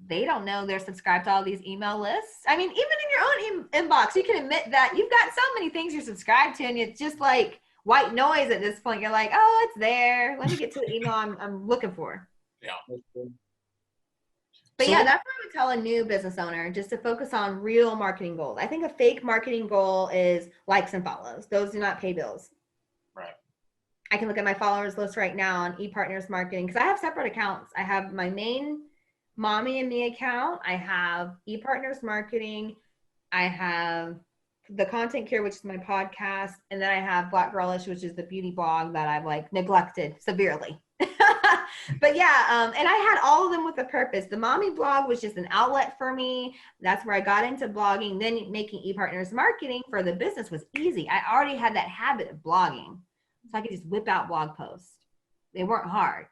They don't know they're subscribed to all these email lists. I mean, even in your own inbox, you can admit that you've got so many things you're subscribed to, and it's just like white noise at this point. You're like, oh, it's there. Let me get to the email I'm looking for.
Yeah.
But yeah, that's what I would tell a new business owner, just to focus on real marketing goals. I think a fake marketing goal is likes and follows. Those do not pay bills.
Right.
I can look at my followers list right now on ePartners Marketing because I have separate accounts. I have my main Mommy and Me account. I have ePartners Marketing. I have the Content Cure, which is my podcast, and then I have Black Girlish, which is the beauty blog that I've like neglected severely. But yeah, and I had all of them with a purpose. The Mommy blog was just an outlet for me. That's where I got into blogging. Then making ePartners Marketing for the business was easy. I already had that habit of blogging, so I could just whip out blog posts. They weren't hard.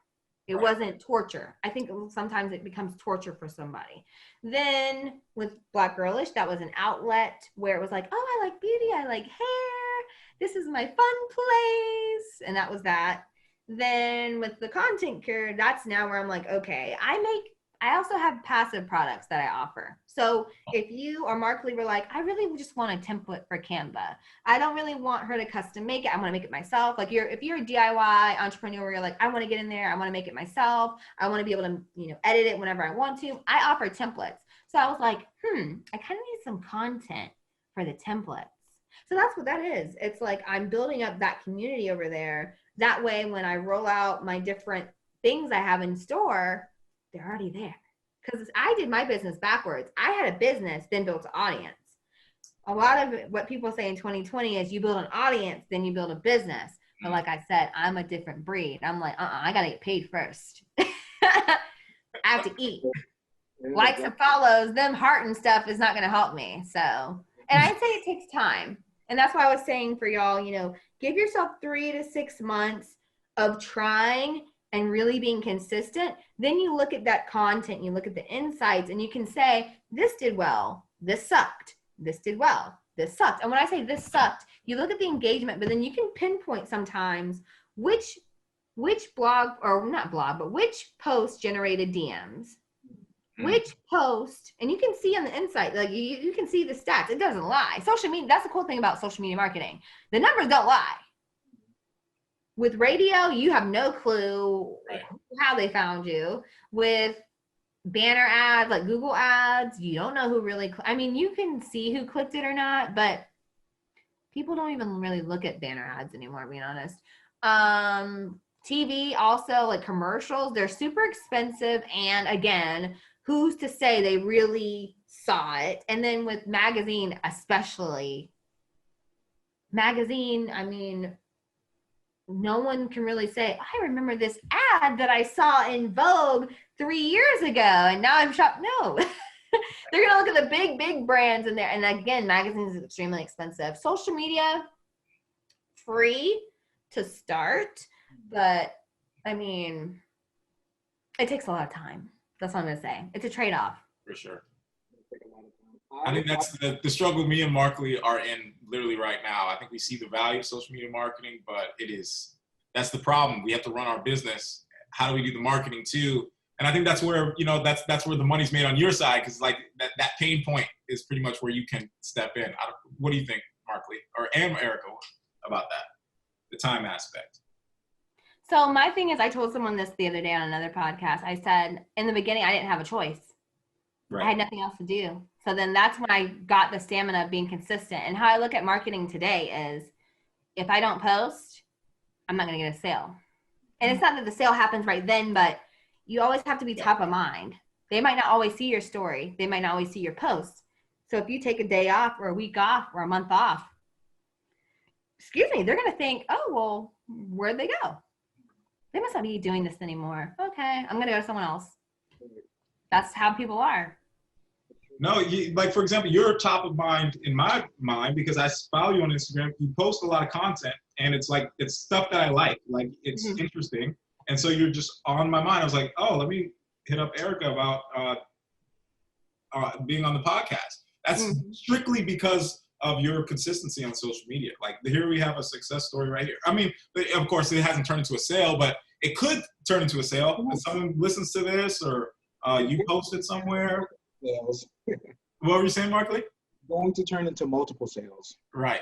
It wasn't torture. I think sometimes it becomes torture for somebody. Then with Black Girlish, that was an outlet where it was like, oh, I like beauty, I like hair, this is my fun place. And that was that. Then with the Content Cure, that's now where I'm like, okay, I also have passive products that I offer. So if you or Mark Lee were like, I really just want a template for Canva. I don't really want her to custom make it. I want to make it myself. Like if you're a DIY entrepreneur where you're like, I want to get in there. I want to make it myself. I want to be able to, edit it whenever I want to. I offer templates. So I was like, I kind of need some content for the templates. So that's what that is. It's like I'm building up that community over there. That way, when I roll out my different things I have in store, they're already there. Because I did my business backwards. I had a business, then built an audience. A lot of what people say in 2020 is you build an audience, then you build a business. But like I said, I'm a different breed. I'm like, I got to get paid first. I have to eat. Likes and follows, them heart and stuff is not going to help me. So, and I'd say it takes time. And that's why I was saying for y'all, give yourself 3 to 6 months of trying and really being consistent. Then you look at that content, you look at the insights, and you can say, this did well, this sucked, this did well, this sucked. And when I say this sucked, you look at the engagement, but then you can pinpoint sometimes which blog, or not blog, but which post generated DMs, which post, and you can see on the insight, like you can see the stats. It doesn't lie. Social media, that's the cool thing about social media marketing. The numbers don't lie. With radio, you have no clue how they found you. With banner ads, like Google ads, you don't know who really, you can see who clicked it or not, but people don't even really look at banner ads anymore, being honest. TV also, like commercials, they're super expensive. And again, who's to say they really saw it? And then with magazine, especially, no one can really say, I remember this ad that I saw in Vogue 3 years ago and now I'm shocked. No. They're going to look at the big brands in there. And again, magazines is extremely expensive. Social media, free to start, but it takes a lot of time. That's what I'm going to say. It's a trade-off.
For sure. I think that's the struggle me and Mark Lee are in literally right now. I think we see the value of social media marketing, but that's the problem. We have to run our business. How do we do the marketing too? And I think that's where, that's where the money's made on your side. Cause like that pain point is pretty much where you can step in. What do you think, Mark Lee or Erica, about that? The time aspect.
So my thing is, I told someone this the other day on another podcast. I said, in the beginning, I didn't have a choice. Right. I had nothing else to do. So then that's when I got the stamina of being consistent. And how I look at marketing today is, if I don't post, I'm not going to get a sale. And it's not that the sale happens right then, but you always have to be top of mind. They might not always see your story. They might not always see your posts. So if you take a day off or a week off or a month off, they're going to think, oh, well, where'd they go? They must not be doing this anymore. Okay, I'm going to go to someone else. That's how people are.
No, like, for example, you're top of mind in my mind because I follow you on Instagram. You post a lot of content and it's stuff that I like. Like, it's interesting. And so you're just on my mind. I was like, oh, let me hit up Erica about being on the podcast. That's strictly because of your consistency on social media. Like, here we have a success story right here. Of course, it hasn't turned into a sale, but it could turn into a sale. If someone listens to this or you posted somewhere.
Sales.
What were you saying, Mark Lee?
Going to turn into multiple sales.
Right.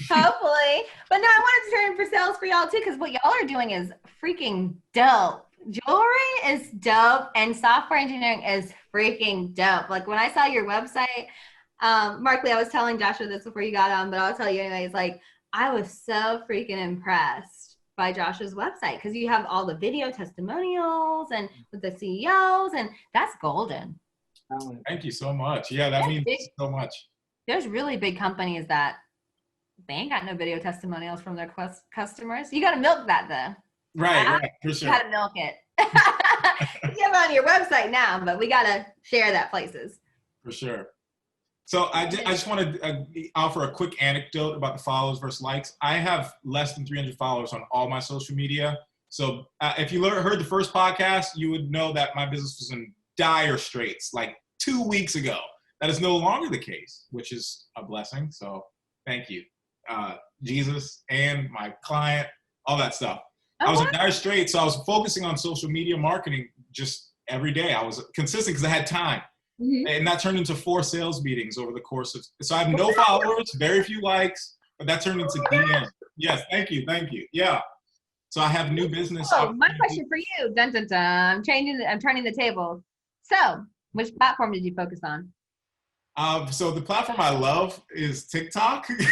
Hopefully. But no, I wanted to turn for sales for y'all too, because what y'all are doing is freaking dope. Jewelry is dope and software engineering is freaking dope. Like, when I saw your website, Mark Lee, I was telling Joshua this before you got on, but I'll tell you anyways, like, I was so freaking impressed by Josh's website because you have all the video testimonials and with the CEOs, and that's golden.
Thank you so much. Yeah, that means so much.
There's really big companies that they ain't got no video testimonials from their customers. You got to milk that though.
Right, for sure.
You got to milk it. You have it on your website now, but we got to share that places.
For sure. So I just want to offer a quick anecdote about the followers versus likes. I have less than 300 followers on all my social media. So if you heard the first podcast, you would know that my business was in dire straits like 2 weeks ago. That is no longer the case, which is a blessing. So thank you, Jesus, and my client, all that stuff. I was in dire straits, so I was focusing on social media marketing just every day. I was consistent because I had time. Mm-hmm. And that turned into 4 sales meetings over the course of, so I have no followers, very few likes, but that turned into DM. Yes, thank you. Yeah. So I have new business.
Oh, my question for you, dun dun dun. I'm turning the table. So, which platform did you focus on?
So the platform I love is TikTok. And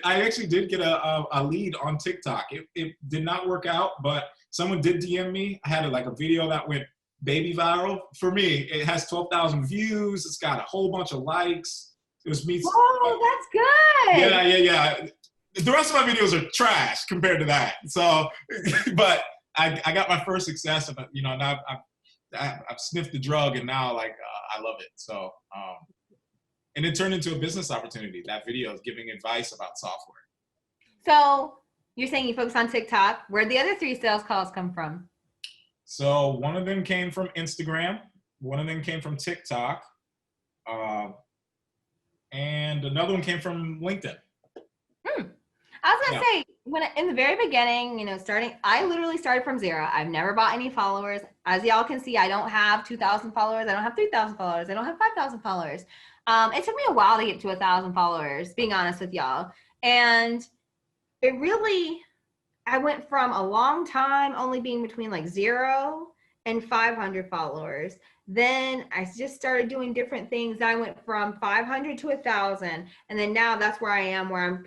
I actually did get a lead on TikTok. It did not work out, but someone did DM me. I had a video that went baby viral. For me, it has 12,000 views. It's got a whole bunch of likes. It was me.
Oh, that's good.
Yeah. The rest of my videos are trash compared to that. So, but I got my first success, and now I've sniffed the drug, and now I love it. So, and it turned into a business opportunity. That video is giving advice about software.
So you're saying you focus on TikTok. Where'd the other 3 sales calls come from?
So one of them came from Instagram, one of them came from TikTok, and another one came from LinkedIn.
I was gonna say, in the very beginning, I literally started from 0. I've never bought any followers. As y'all can see, I don't have 2,000 followers. I don't have 3,000 followers. I don't have 5,000 followers. It took me a while to get to 1,000 followers, being honest with y'all. And I went from a long time only being between 0 and 500 followers. Then I just started doing different things. I went from 500 to 1,000. And then now that's where I am, where I'm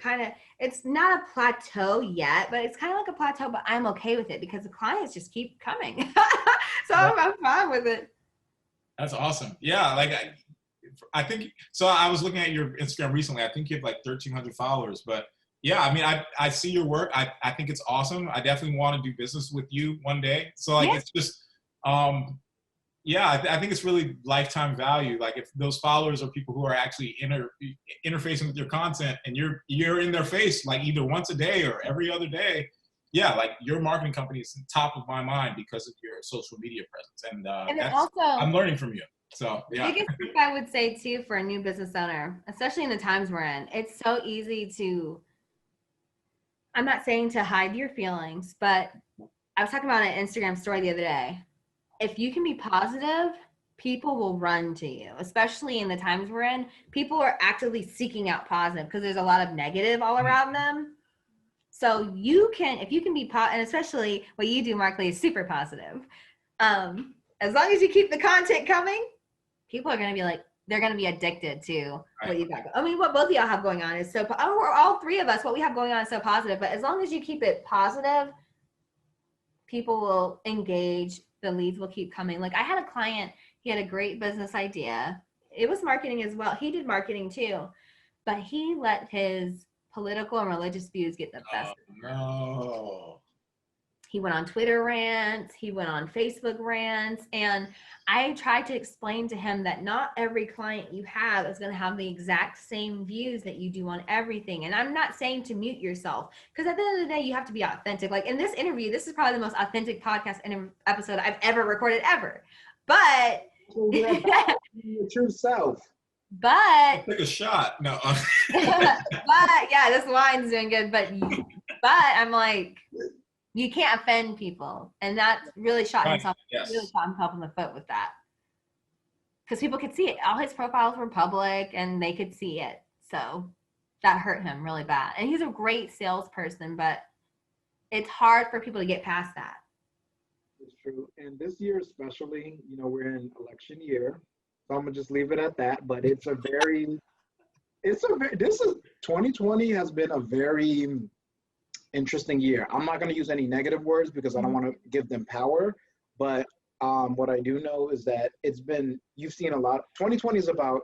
it's not a plateau yet, but it's kind of like a plateau, but I'm okay with it because the clients just keep coming. So I'm fine with it.
That's awesome. Yeah. I think, so I was looking at your Instagram recently. I think you have 1,300 followers, but yeah, I mean, I see your work. I think it's awesome. I definitely want to do business with you one day. So it's just, I think it's really lifetime value. If those followers are people who are actually interfacing with your content, and you're in their face either once a day or every other day, your marketing company is top of my mind because of your social media presence. And that's also, I'm learning from you. So yeah.
The biggest thing I would say too for a new business owner, especially in the times we're in, it's so easy to, I'm not saying to hide your feelings, but I was talking about an Instagram story the other day. If you can be positive, people will run to you, especially in the times we're in. People are actively seeking out positive because there's a lot of negative all around them. So if you can be positive, and especially what you do, Mark Lee, is super positive. As long as you keep the content coming, people are going to be they're going to be addicted to what you got. I mean, what both of y'all have going on is all 3 of us, what we have going on is so positive. But as long as you keep it positive, people will engage. The leads will keep coming. I had a client, he had a great business idea. It was marketing as well. He did marketing too, but he let his political and religious views get the best.
Oh, no.
He went on Twitter rants, he went on Facebook rants, and I tried to explain to him that not every client you have is going to have the exact same views that you do on everything. And I'm not saying to mute yourself, because at the end of the day, you have to be authentic. In this interview, this is probably the most authentic podcast episode I've ever recorded ever. But
your true self.
But
take a shot. No.
But yeah, this wine's doing good. But I'm you can't offend people, and that really shot himself.
Yes.
Really shot himself in the foot with that, because people could see it. All his profiles were public, and they could see it. So that hurt him really bad. And he's a great salesperson, but it's hard for people to get past that.
It's true, and this year especially, we're in election year, so I'm gonna just leave it at that. But it's a very this is 2020 has been a very interesting year. I'm not going to use any negative words because I don't want to give them power, but what I do know is that you've seen a lot. 2020 is about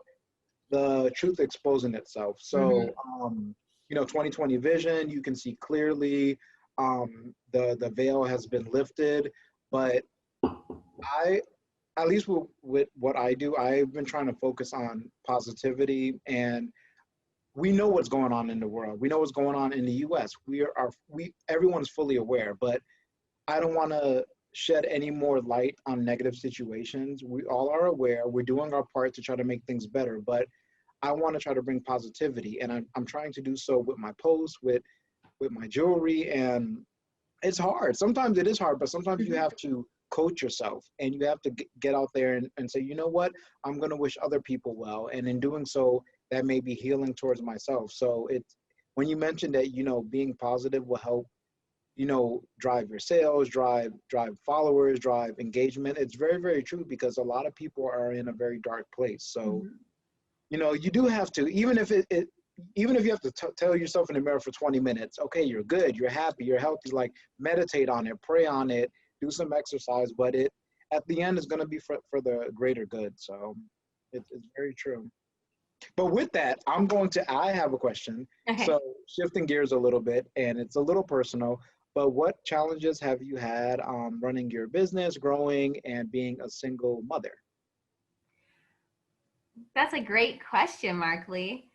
the truth exposing itself. So, 2020 vision, you can see clearly the veil has been lifted, but at least with what I do, I've been trying to focus on positivity, and we know what's going on in the world. We know what's going on in the US. Everyone's fully aware, but I don't want to shed any more light on negative situations. We all are aware. We're doing our part to try to make things better, but I want to try to bring positivity, and I'm trying to do so with my posts, with my jewelry, and it's hard. Sometimes it is hard, but sometimes you have to coach yourself, and you have to get out there and say, you know what, I'm going to wish other people well, and in doing so, that may be healing towards myself. So when you mentioned that, being positive will help, drive your sales, drive followers, drive engagement. It's very, very true, because a lot of people are in a very dark place. So, you do have to, even if you have to tell yourself in the mirror for 20 minutes, okay, you're good, you're happy, you're healthy, like meditate on it, pray on it, do some exercise, but at the end is going to be for the greater good. So it's very true. But with that, I have a question.
Okay.
So shifting gears a little bit, and it's a little personal, but what challenges have you had running your business, growing, and being a single mother?
That's a great question, Mark Lee.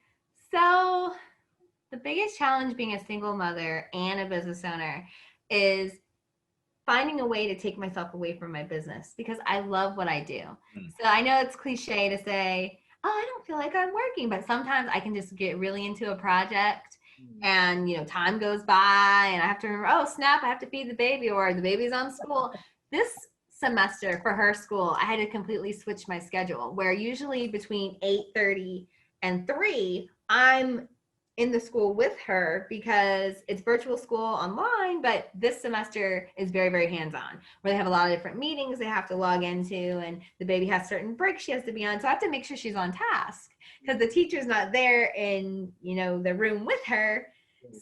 So the biggest challenge being a single mother and a business owner is finding a way to take myself away from my business, because I love what I do. So I know it's cliche to say, oh, I don't feel like I'm working, but sometimes I can just get really into a project and, time goes by and I have to remember, oh, snap, I have to feed the baby, or the baby's on school. This semester for her school, I had to completely switch my schedule, where usually between 8:30 and 3, I'm in the school with her, because it's virtual school online, but this semester is very, very hands-on, where they have a lot of different meetings they have to log into, and the baby has certain breaks she has to be on. So I have to make sure she's on task, because the teacher's not there in, the room with her.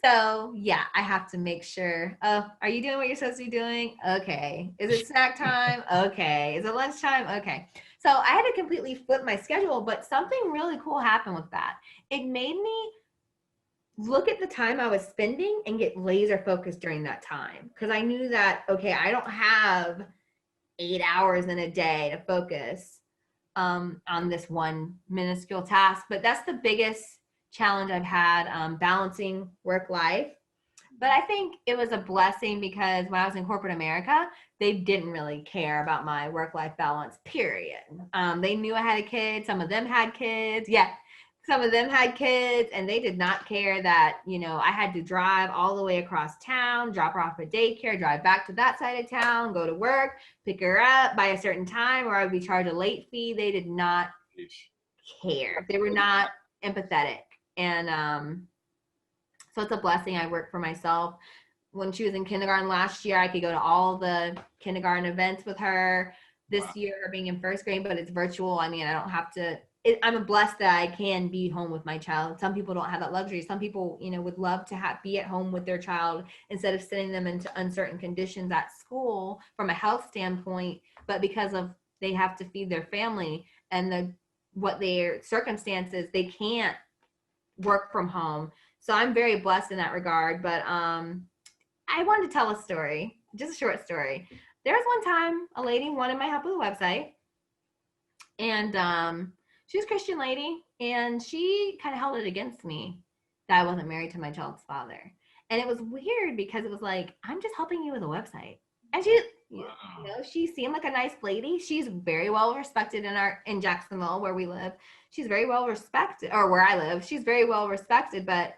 So yeah, I have to make sure, oh, are you doing what you're supposed to be doing? Okay. Is it snack time? Okay. Is it lunchtime? Okay. So I had to completely flip my schedule, but something really cool happened with that. It made me look at the time I was spending and get laser focused during that time, because I knew that, okay, I don't have 8 hours in a day to focus on this one minuscule task. But that's the biggest challenge I've had, balancing work life. But I think it was a blessing, because when I was in corporate America, they didn't really care about my work-life balance, period. They knew I had a kid. Some of them had kids. Yeah. Some of them had kids, and they did not care that, I had to drive all the way across town, drop her off at daycare, drive back to that side of town, go to work, pick her up by a certain time, or I would be charged a late fee. They did not care. They were not empathetic. And so it's a blessing I work for myself. When she was in kindergarten last year, I could go to all the kindergarten events with her. This year, her being in first grade, but it's virtual. I mean, I don't have to. I'm blessed that I can be home with my child. Some people don't have that luxury. Some people, would love to be at home with their child instead of sending them into uncertain conditions at school from a health standpoint. But because of they have to feed their family and what their circumstances, they can't work from home. So I'm very blessed in that regard. But I wanted to tell a story, just a short story. There was one time a lady wanted my help with a website, and she was a Christian lady, and she kind of held it against me that I wasn't married to my child's father. And it was weird, because it was like, I'm just helping you with a website. And she seemed like a nice lady. She's very well respected in Jacksonville, where we live. She's very well respected, or where I live. She's very well respected, but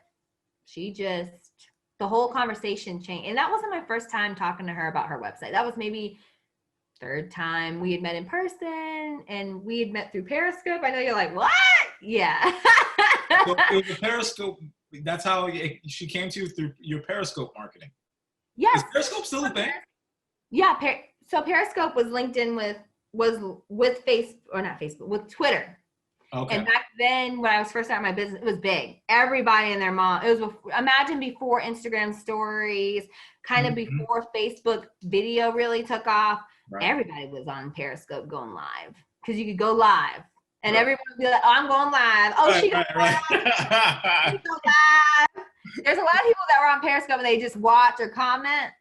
the whole conversation changed. And that wasn't my first time talking to her about her website. That was maybe third time we had met in person, and we had met through Periscope. I know you're like, what? Yeah.
So it was a Periscope. That's how she came to you, through your Periscope marketing.
Yes.
Is Periscope still a thing?
Yeah. So Periscope was linked in with Facebook, or not Facebook, with Twitter.
Okay.
And back then, when I was first starting my business, it was big. Everybody and their mom. It was, imagine before Instagram stories, kind of
Mhm.
before Facebook video really took off.
Right.
Everybody was on Periscope going live because you could go live. And
Right.
everyone would be like, oh, I'm going live. Oh, she goes live. She goes live. There's a lot of people that were on Periscope and they just watch or comment.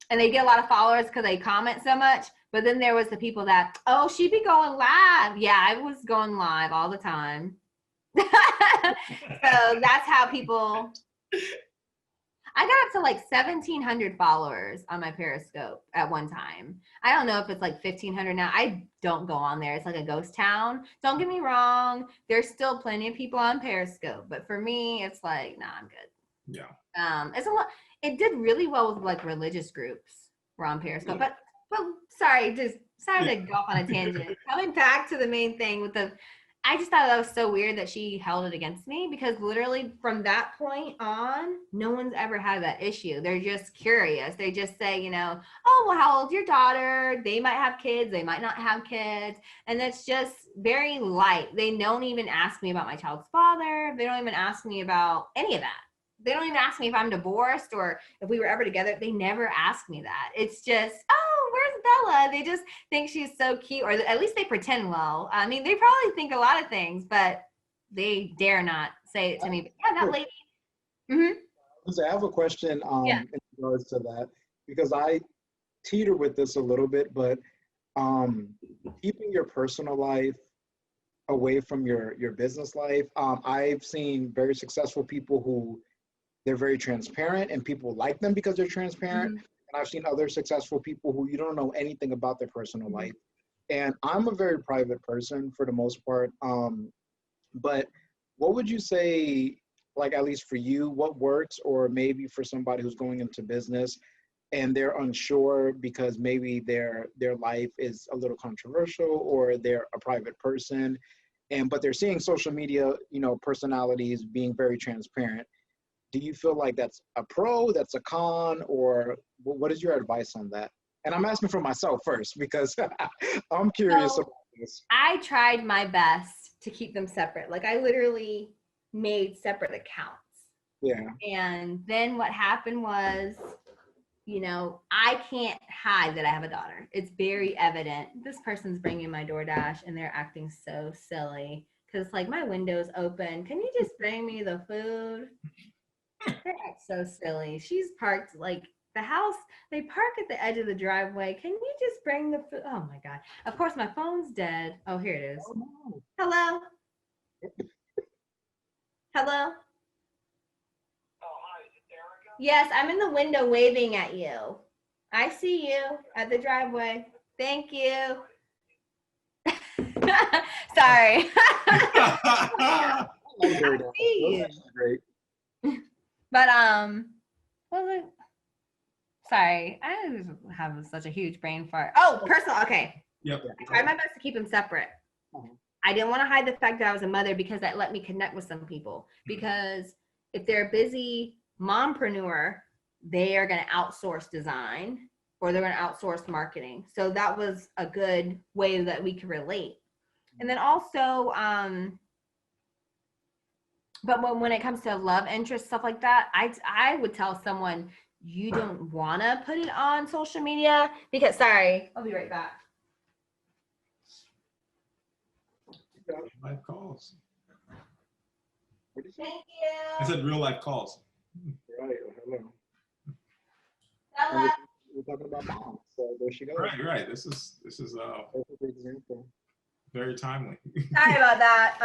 And they get a lot of followers because they comment so much. But then there was the people that, oh, she'd be going live. Yeah, I was going live all the time. So that's how people, I got up to like 1,700 followers on my Periscope at one time. I don't know if it's like 1,500 now. I don't go on there. It's like a ghost town. Don't get me wrong. There's still plenty of people on Periscope. But for me, it's like, nah, I'm good.
Yeah.
It's a lot. It did really well with like religious groups were on Periscope. But sorry, just decided to go off on a tangent. Coming back to the main thing with the, I just thought that was so weird that she held it against me because literally from that point on, no one's ever had that issue. They're just curious. They just say, you know, oh, well, how old's your daughter? They might have kids. They might not have kids. And that's just very light. They don't even ask me about my child's father. They don't even ask me about any of that. They don't even ask me if I'm divorced or if we were ever together. They never ask me that. It's just, oh, where's Bella? They just think she's so cute, or at least they pretend well. I mean, they probably think a lot of things, but they dare not say it to me. But yeah, that lady. Mm-hmm.
I have a question in regards to that, because I teeter with this a little bit, but keeping your personal life away from your business life. I've seen very successful people who they're very transparent and people like them because they're transparent.
Mm-hmm.
And I've seen other successful people who you don't know anything about their personal
Mm-hmm.
life. And I'm a very private person for the most part. But what would you say, like at least for you, what works, or maybe for somebody who's going into business and they're unsure because maybe their life is a little controversial or they're a private person, and but they're seeing social media, you know, personalities being very transparent. Do you feel like that's a pro, that's a con, or what is your advice on that? And I'm asking for myself first because I'm curious about this.
I tried my best to keep them separate. Like I literally made separate accounts.
Yeah.
And then what happened was, you know, I can't hide that I have a daughter. It's very evident. This person's bringing my DoorDash and they're acting so silly because like my window's open. Can you just bring me the food? They act so silly. She's parked like the house. They park at the edge of the driveway. Can you just bring the food? Oh my God. Of course, my phone's dead. Oh, here it is.
Oh, no.
Hello? Hello? Yes, I'm in the window waving at you. I see you at the driveway. Thank you. Sorry.
I like DoorDash.
see
DoorDash is great.
But what was it? Sorry, I have such a huge brain fart. Oh, personal. Okay.
Yep.
I tried my best to keep them separate. I didn't want to hide the fact that I was a mother because that let me connect with some people. Because if they're a busy mompreneur, they are going to outsource design or they're going to outsource marketing. So that was a good way that we could relate. And then also, but when it comes to love interest, stuff like that, I would tell someone you don't want to put it on social media because, sorry, I'll be right back.
Life calls.
What did you say?
Thank you.
I said real life calls.
Right. Hello.
Bella.
We're talking about moms, so there she goes.
Right. This is
Perfect example.
very timely.
Sorry about that.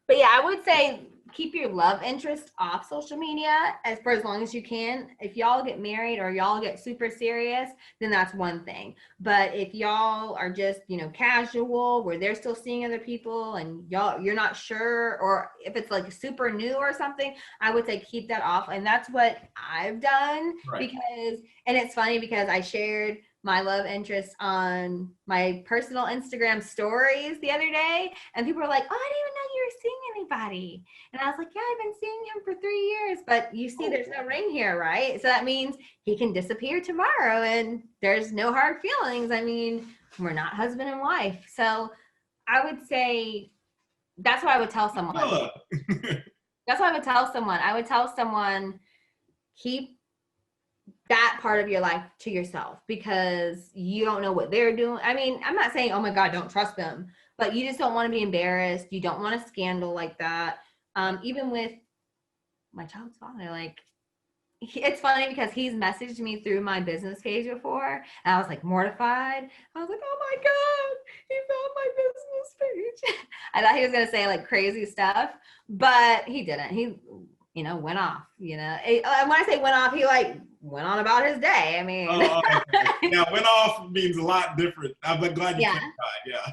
But yeah, I would say keep your love interest off social media for as long as you can. If y'all get married or y'all get super serious, then that's one thing. But if y'all are just, you know, casual where they're still seeing other people and you're not sure, or if it's like super new or something, I would say keep that off. And that's what I've done because, and it's funny because I shared my love interest on my personal Instagram stories the other day, and people were like, oh, I didn't even know you were seeing anybody. And I was like, yeah, I've been seeing him for 3 years, but you see there's no ring here, right? So that means he can disappear tomorrow and there's no hard feelings. I mean, we're not husband and wife. So I would say that's what I would tell someone.
Vanilla.
That's what I would tell someone. I would tell someone, keep that part of your life to yourself, because you don't know what they're doing. I mean, I'm not saying, oh my God, don't trust them, but you just don't want to be embarrassed. You don't want a scandal like that. Even with my child's father, like, it's funny because he's messaged me through my business page before, and I was like mortified. I was like, oh my God, he found my business page. I thought he was gonna say like crazy stuff, but he didn't. He, went off. When I say went off, he like went on about his day. I mean,
okay. Yeah, went off means a lot different. I'm glad you clarified. Yeah.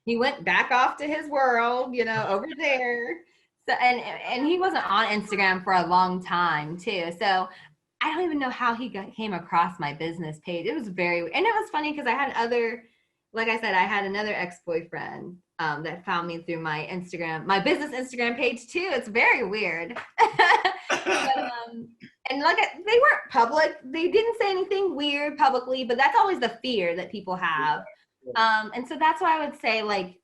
He went back off to his world, over there. So, and he wasn't on Instagram for a long time too. So I don't even know how he came across my business page. It was and it was funny because I had like I said, I had another ex-boyfriend that found me through my business Instagram page too. It's very weird. But, and they weren't public. They didn't say anything weird publicly, but that's always the fear that people have. And so that's why I would say, like,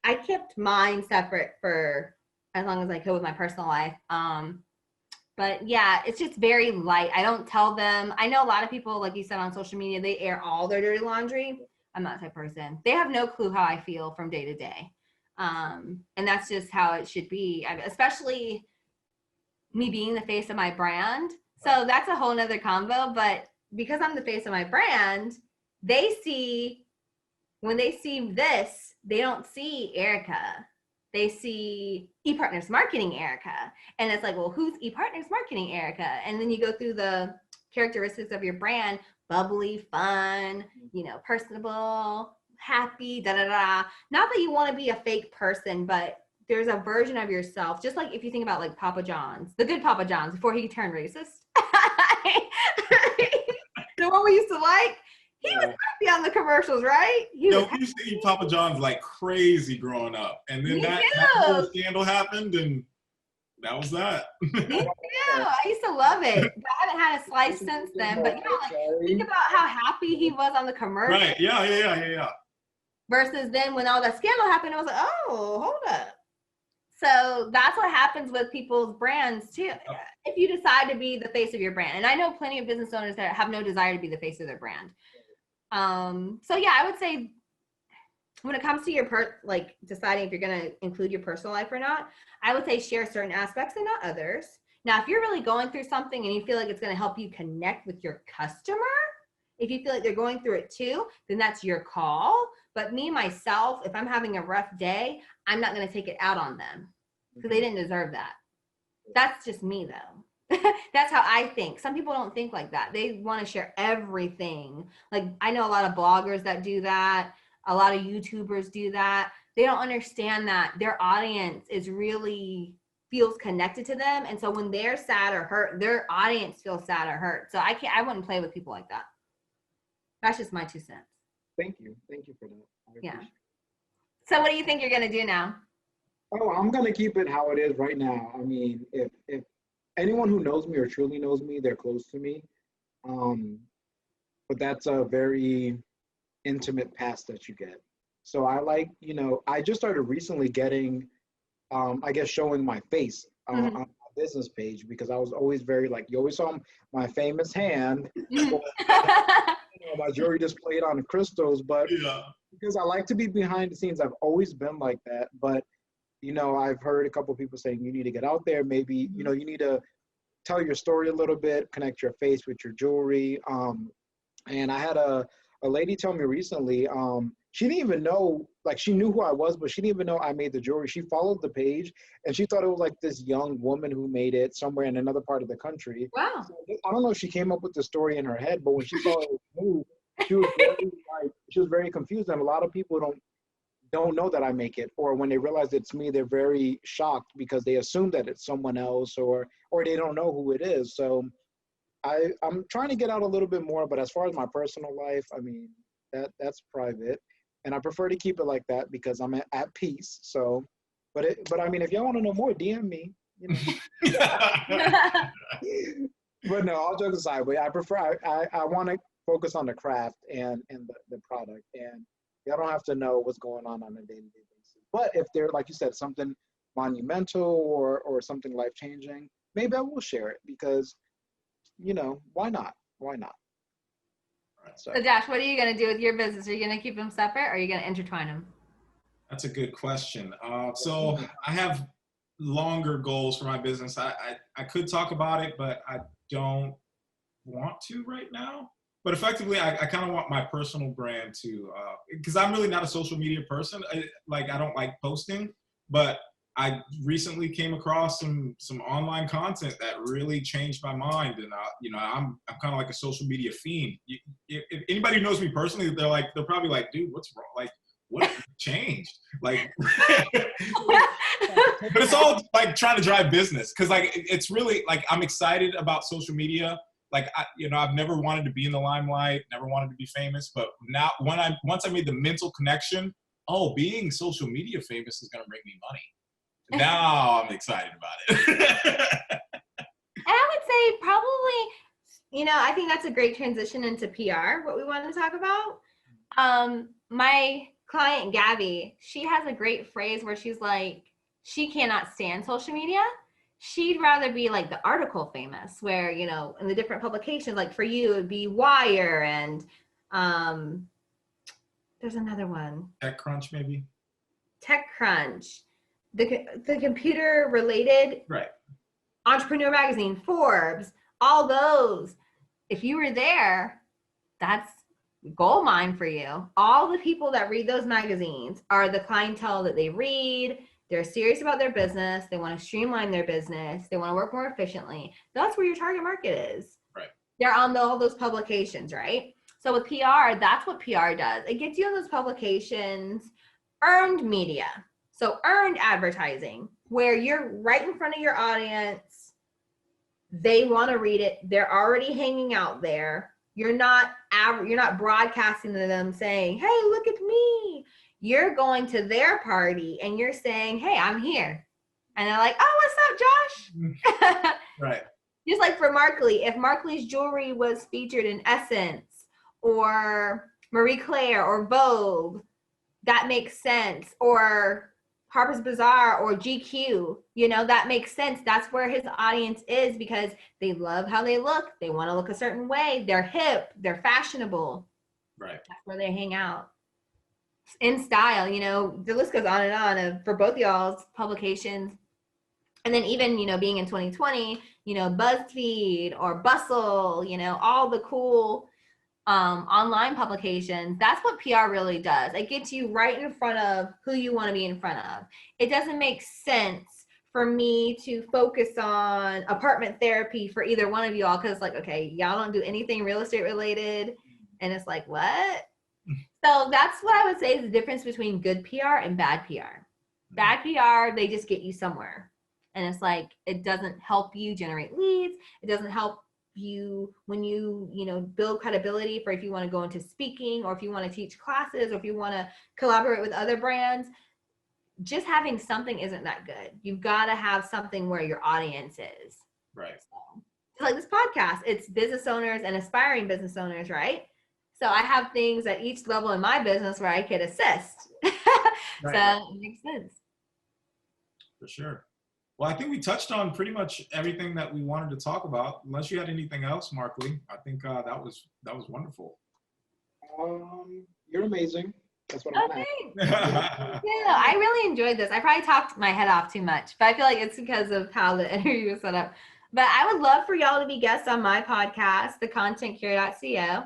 I kept mine separate for as long as I could with my personal life. But yeah, it's just very light. I don't tell them. I know a lot of people, like you said, on social media, they air all their dirty laundry. I'm not that type of person. They have no clue how I feel from day to day. And that's just how it should be, especially me being the face of my brand. So that's a whole nother combo. But because I'm the face of my brand, when they see this, they don't see Erica. They see ePartners Marketing Erica. And it's like, well, who's ePartners Marketing Erica? And then you go through the characteristics of your brand: bubbly, fun, personable, happy, da-da-da. Not that you want to be a fake person, but there's a version of yourself. Just like if you think about like Papa John's, the good Papa John's before he turned racist. The one we used to like. He was happy on the commercials, right?
We used to eat Papa John's like crazy growing up. And then that whole scandal happened, and that was that.
Me too. I used to love it. I haven't had a slice since then. But think about how happy he was on the commercial.
Right. Yeah.
Versus then when all that scandal happened, I was like, oh, hold up. So that's what happens with people's brands too. If you decide to be the face of your brand. And I know plenty of business owners that have no desire to be the face of their brand. So yeah, I would say when it comes to your deciding if you're going to include your personal life or not, I would say share certain aspects and not others. Now, if you're really going through something and you feel like it's going to help you connect with your customer, if you feel like they're going through it too, then that's your call. But me, myself, if I'm having a rough day, I'm not going to take it out on them because they didn't deserve that. That's just me though. That's how I think. Some people don't think like that. They want to share everything. Like, I know a lot of bloggers that do that. A lot of YouTubers do that. They don't understand that their audience feels connected to them. And so when they're sad or hurt, their audience feels sad or hurt. So I wouldn't play with people like that. That's just my 2 cents.
Thank you for that.
Yeah. So what do you think you're going to do now?
Oh, I'm going to keep it how it is right now. I mean, if anyone who knows me or truly knows me, they're close to me. But that's a very intimate pass that you get. So I just started recently getting, showing my face on my business page, because I was always very you always saw my famous hand, my jewelry displayed on crystals, but because I like to be behind the scenes, I've always been like that. But I've heard a couple of people saying you need to get out there. Maybe, you need to tell your story a little bit, connect your face with your jewelry. And I had a lady tell me recently, she didn't even know, she knew who I was, but she didn't even know I made the jewelry. She followed the page and she thought it was this young woman who made it somewhere in another part of the country.
Wow.
So I don't know if she came up with the story in her head, but when she saw it was new, she was very confused. And a lot of people don't know that I make it, or when they realize it's me, they're very shocked because they assume that it's someone else, or they don't know who it is. So I'm trying to get out a little bit more, but as far as my personal life, I mean, that's private, and I prefer to keep it like that because I'm at peace. So, but I mean, if y'all want to know more, DM me. But no, all jokes aside, but I prefer I want to focus on the craft and the product, and y'all don't have to know what's going on a day-to-day basis. But if they're, like you said, something monumental or something life-changing, maybe I will share it because, why not? Why not?
So Josh, what are you going to do with your business? Are you going to keep them separate or are you going to intertwine them?
That's a good question. So I have longer goals for my business. I could talk about it, but I don't want to right now. But effectively, I kind of want my personal brand to, because I'm really not a social media person. I don't like posting, but I recently came across some online content that really changed my mind, and I'm kind of like a social media fiend. If anybody knows me personally, they're probably like, dude, what's wrong? Like, what changed? Like, but it's all like trying to drive business because it's really like I'm excited about social media. Like I've never wanted to be in the limelight, never wanted to be famous, but now once I made the mental connection, being social media famous is gonna bring me money. Now I'm excited about it.
And I would say probably, I think that's a great transition into PR, what we wanted to talk about. My client, Gabby, she has a great phrase where she's like, she cannot stand social media. She'd rather be like the article famous where, in the different publications, like for you, it'd be Wire and there's another one.
TechCrunch, maybe?
TechCrunch. The computer related
right.
Entrepreneur Magazine, Forbes, all those. If you were there, that's gold mine for you. All the people that read those magazines are the clientele that they read. They're serious about their business. They want to streamline their business. They want to work more efficiently. That's where your target market is.
Right.
They're on all those publications, right? So with PR, that's what PR does. It gets you on those publications, earned media. So earned advertising, where you're right in front of your audience. They want to read it. They're already hanging out there. You're not broadcasting to them saying, hey, look at me. You're going to their party and you're saying, hey, I'm here. And they're like, oh, what's up, Josh?
Right.
Just like for Markley, if Markley's jewelry was featured in Essence or Marie Claire or Vogue, that makes sense. Or Harper's Bazaar or GQ, that makes sense. That's where his audience is because they love how they look. They want to look a certain way. They're hip. They're fashionable.
Right.
That's where they hang out. In style, the list goes on and on for both y'all's publications. And then even, being in 2020, BuzzFeed or Bustle, all the cool online publications. That's what PR really does. It gets you right in front of who you want to be in front of. It doesn't make sense for me to focus on apartment therapy for either one of y'all because okay, y'all don't do anything real estate related. And it's like, what? So that's what I would say is the difference between good PR and bad PR. Bad PR, they just get you somewhere. And it's like, it doesn't help you generate leads. It doesn't help you when you build credibility for if you want to go into speaking or if you want to teach classes or if you want to collaborate with other brands. Just having something isn't that good. You've got to have something where your audience is.
Right.
So, like this podcast, it's business owners and aspiring business owners, right? So I have things at each level in my business where I could assist.
Right.
So it makes sense.
For sure. Well, I think we touched on pretty much everything that we wanted to talk about. Unless you had anything else, Markley, I think that was wonderful.
You're amazing. That's what I'm gonna
Yeah, I really enjoyed this. I probably talked my head off too much, but I feel like it's because of how the interview was set up. But I would love for y'all to be guests on my podcast, the contentcure.co.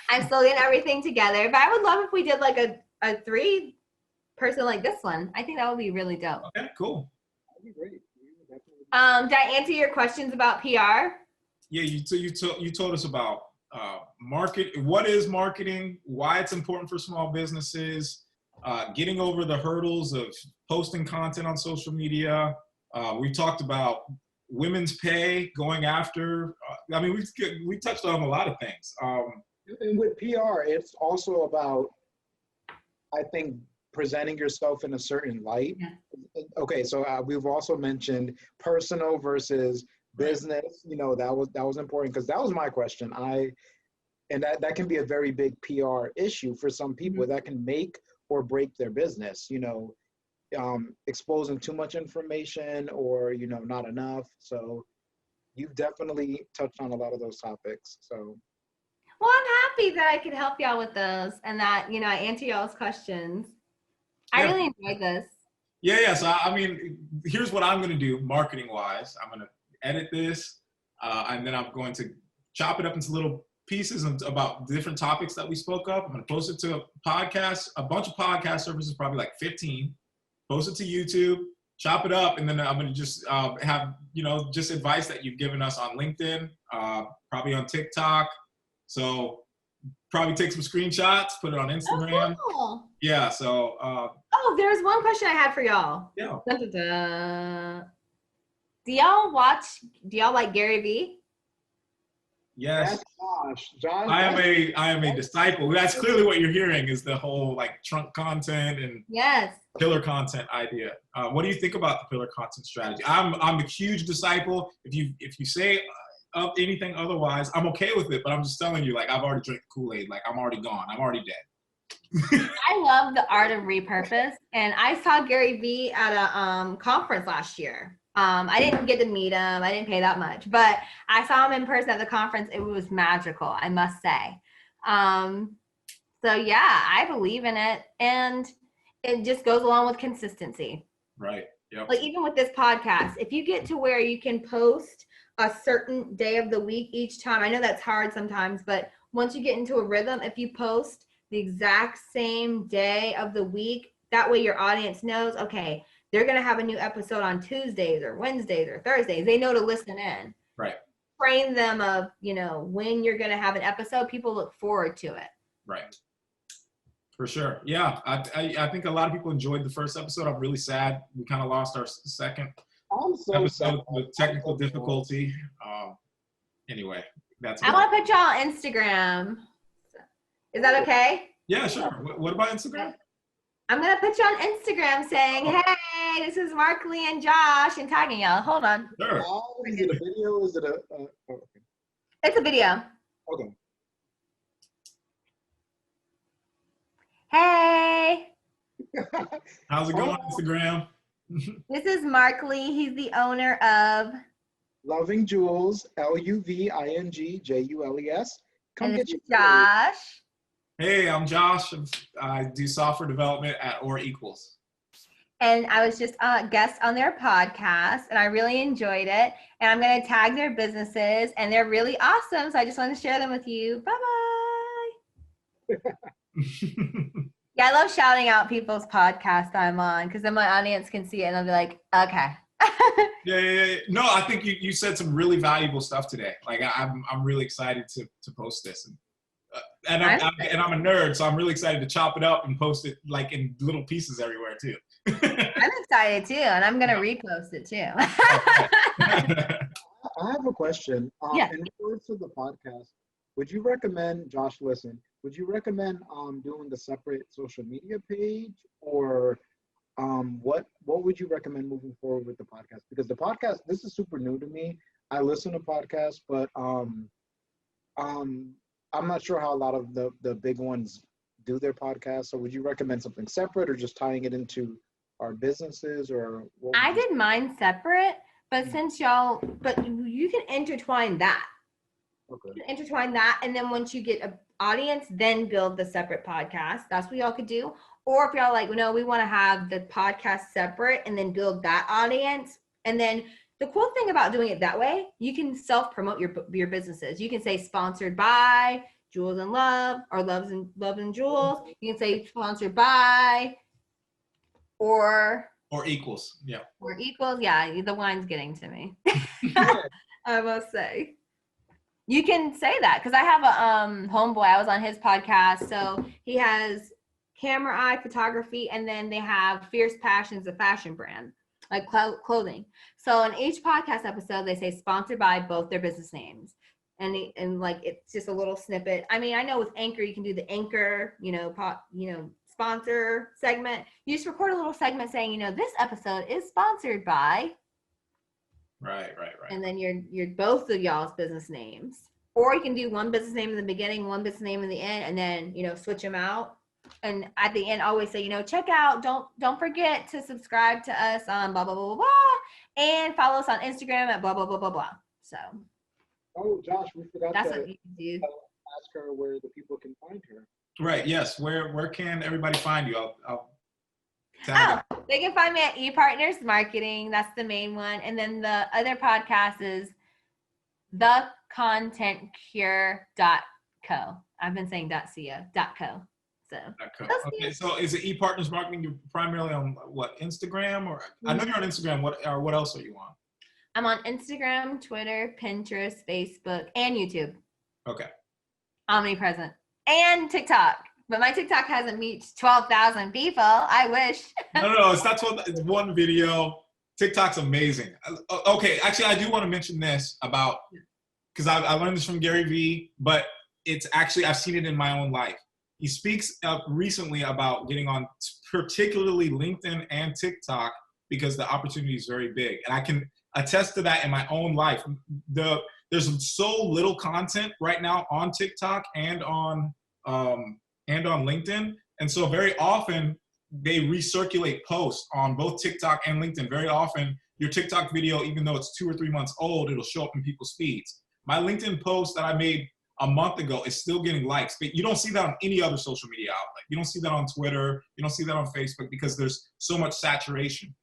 I'm still getting everything together, but I would love if we did like a 3-person like this one. I think that would be really dope.
Okay, cool.
That'd be great.
Did I answer your questions about PR?
Yeah, you told us about what is marketing, why it's important for small businesses, getting over the hurdles of posting content on social media. We talked about women's pay, going after. We touched on a lot of things.
And with PR, it's also about, I think, presenting yourself in a certain light. Yeah. Okay, so we've also mentioned personal versus business. That was important because that was my question. And that can be a very big PR issue for some people. Mm-hmm. That can make or break their business. exposing too much information or, not enough. So you've definitely touched on a lot of those topics. So
Well, I'm happy that I could help y'all with those and that, I answer y'all's questions. I
Yeah.
really enjoyed this.
Yeah. So, I mean, here's what I'm going to do marketing wise. I'm going to edit this and then I'm going to chop it up into little pieces about different topics that we spoke of. I'm going to post it to a podcast, a bunch of podcast services, probably like 15, post it to YouTube, chop it up, and then I'm going to just have, just advice that you've given us on LinkedIn, probably on TikTok. So probably take some screenshots, put it on Instagram.
Oh, cool.
Yeah. So.
There's one question I had for y'all.
Yeah.
Dun, dun, dun. Do y'all like Gary Vee?
Yes.
Josh.
I am a disciple. That's clearly what you're hearing is the whole like trunk content and
Yes.
pillar content idea. What do you think about the pillar content strategy? I'm a huge disciple. If you say anything otherwise, I'm okay with it. But I'm just telling you, like I've already drank the Kool-Aid. Like I'm already gone. I'm already dead.
I love the art of repurpose, and I saw Gary Vee at a conference last year. I didn't get to meet him. I didn't pay that much, but I saw him in person at the conference. It was magical, I must say. So yeah, I believe in it, and it just goes along with consistency.
Right. Yep.
Like even with this podcast, if you get to where you can post a certain day of the week each time, I know that's hard sometimes, but once you get into a rhythm, if you post the exact same day of the week, that way your audience knows, okay, they're going to have a new episode on Tuesdays or Wednesdays or Thursdays. They know to listen in.
Right.
Train them of, when you're going to have an episode, people look forward to it.
Right. For sure. Yeah. I think a lot of people enjoyed the first episode. I'm really sad. We kind of lost our second episode
sad.
with technical difficulty. Anyway, that's
I want to put y'all on Instagram. Is that okay?
Yeah, sure. What about Instagram?
I'm going to put you on Instagram saying, hey, this is Mark Lee and Josh, and tagging y'all. Hold on.
Sure.
Is it a video? Is it a? Okay.
It's a video.
Okay.
Hey.
How's it going, Instagram?
This is Mark Lee. He's the owner of
Loving Jules, LUVINGJULES. Come
and
get
this
your
is Josh.
Hey, I'm Josh. I do software development at Or Equals.
And I was just a guest on their podcast, and I really enjoyed it. And I'm going to tag their businesses, and they're really awesome. So I just wanted to share them with you. Bye-bye. Yeah, I love shouting out people's podcasts I'm on because then my audience can see it, and they'll be like, okay.
Yeah. No, I think you said some really valuable stuff today. Like I'm really excited to post this. And I'm a nerd, so I'm really excited to chop it up and post it like in little pieces everywhere too.
I'm excited too, and I'm gonna repost it too.
I have a question.
Yeah.
In regards to the podcast, would you recommend, Josh, would you recommend doing the separate social media page, or what would you recommend moving forward with the podcast? Because the podcast, this is super new to me. I listen to podcasts, but I'm not sure how a lot of the big ones do their podcasts. So would you recommend something separate or just tying it into our businesses, or what?
I did mine separate, but but you can intertwine that.
Okay.
You can intertwine that, and then once you get an audience, then build the separate podcast. That's what y'all could do. Or if y'all like, no, we want to have the podcast separate and then build that audience. And then the cool thing about doing it that way, you can self-promote your businesses. You can say sponsored by Jules and Love, or Love and Jules. You can say sponsored by or
Equals. Yeah.
Or Equals. Yeah, the wine's getting to me. I must say. You can say that because I have a homeboy. I was on his podcast. So he has Camera Eye Photography, and then they have Fierce Passions, a fashion brand, like clothing. So in each podcast episode, they say sponsored by both their business names. And like it's just a little snippet. I mean, I know with Anchor, you can do the Anchor, sponsor segment. You just record a little segment saying, this episode is sponsored by.
Right.
And then you're both of y'all's business names. Or you can do one business name in the beginning, one business name in the end, and then, switch them out. and at the end always say, check out, don't forget to subscribe to us on blah blah blah blah blah, and follow us on Instagram at blah blah blah blah blah. So
Oh, Josh, we forgot
that's
to
what you can do.
ask her where the people can find her.
Right. Yes. Where can everybody find you? I'll tag it.
They can find me at ePartners Marketing. That's the main one. And then the other podcast is thecontentcure.co. I've been saying .co. So,
okay. So is it ePartners Marketing? You're primarily on what, Instagram? Or I know you're on Instagram. What else are you on?
I'm on Instagram, Twitter, Pinterest, Facebook, and YouTube.
Okay.
Omnipresent. And TikTok. But my TikTok hasn't reached 12,000 people. I wish.
No. It's not 12. It's one video. TikTok's amazing. Okay. Actually, I do want to mention this about, because I learned this from Gary Vee, but it's actually, I've seen it in my own life. He speaks recently about getting on particularly LinkedIn and TikTok because the opportunity is very big. And I can attest to that in my own life. There's so little content right now on TikTok and on LinkedIn. And so very often they recirculate posts on both TikTok and LinkedIn. Very often your TikTok video, even though it's 2 or 3 months old, it'll show up in people's feeds. My LinkedIn post that I made a month ago is still getting likes, but you don't see that on any other social media outlet. You don't see that on Twitter. You don't see that on Facebook because there's so much saturation.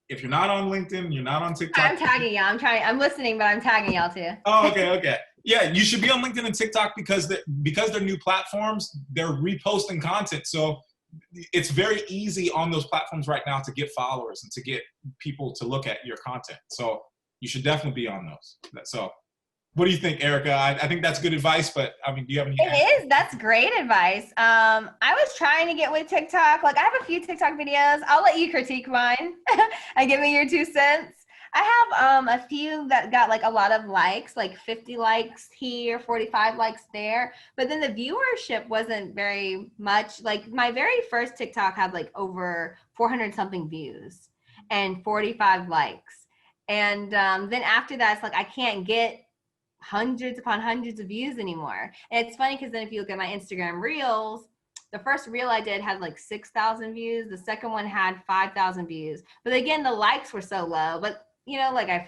If you're not on LinkedIn, you're not on TikTok.
I'm tagging y'all. I'm listening, but I'm tagging y'all too.
Oh, okay. Yeah, you should be on LinkedIn and TikTok because they're new platforms. They're reposting content, so it's very easy on those platforms right now to get followers and to get people to look at your content. So you should definitely be on those. So, what do you think, Erica? I think that's good advice, but I mean, do you have any?
It is. That's great advice. I was trying to get with TikTok. Like, I have a few TikTok videos. I'll let you critique mine and give me your 2 cents. I have a few that got like a lot of likes, like 50 likes here, 45 likes there. But then the viewership wasn't very much. Like, my very first TikTok had like over 400 something views and 45 likes. And then after that, it's like I can't get hundreds upon hundreds of views anymore. And it's funny because then if you look at my Instagram reels, the first reel I did had like 6,000 views. The second one had 5,000 views. But again, the likes were so low. But like how I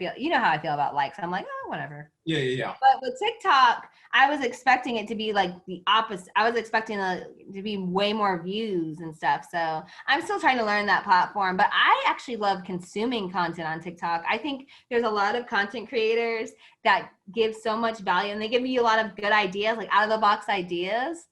feel about likes. I'm like, oh, whatever.
Yeah.
But with TikTok, I was expecting it to be like the opposite. I was expecting to be way more views and stuff. So I'm still trying to learn that platform. But I actually love consuming content on TikTok. I think there's a lot of content creators that give so much value, and they give you a lot of good ideas, like out of the box ideas.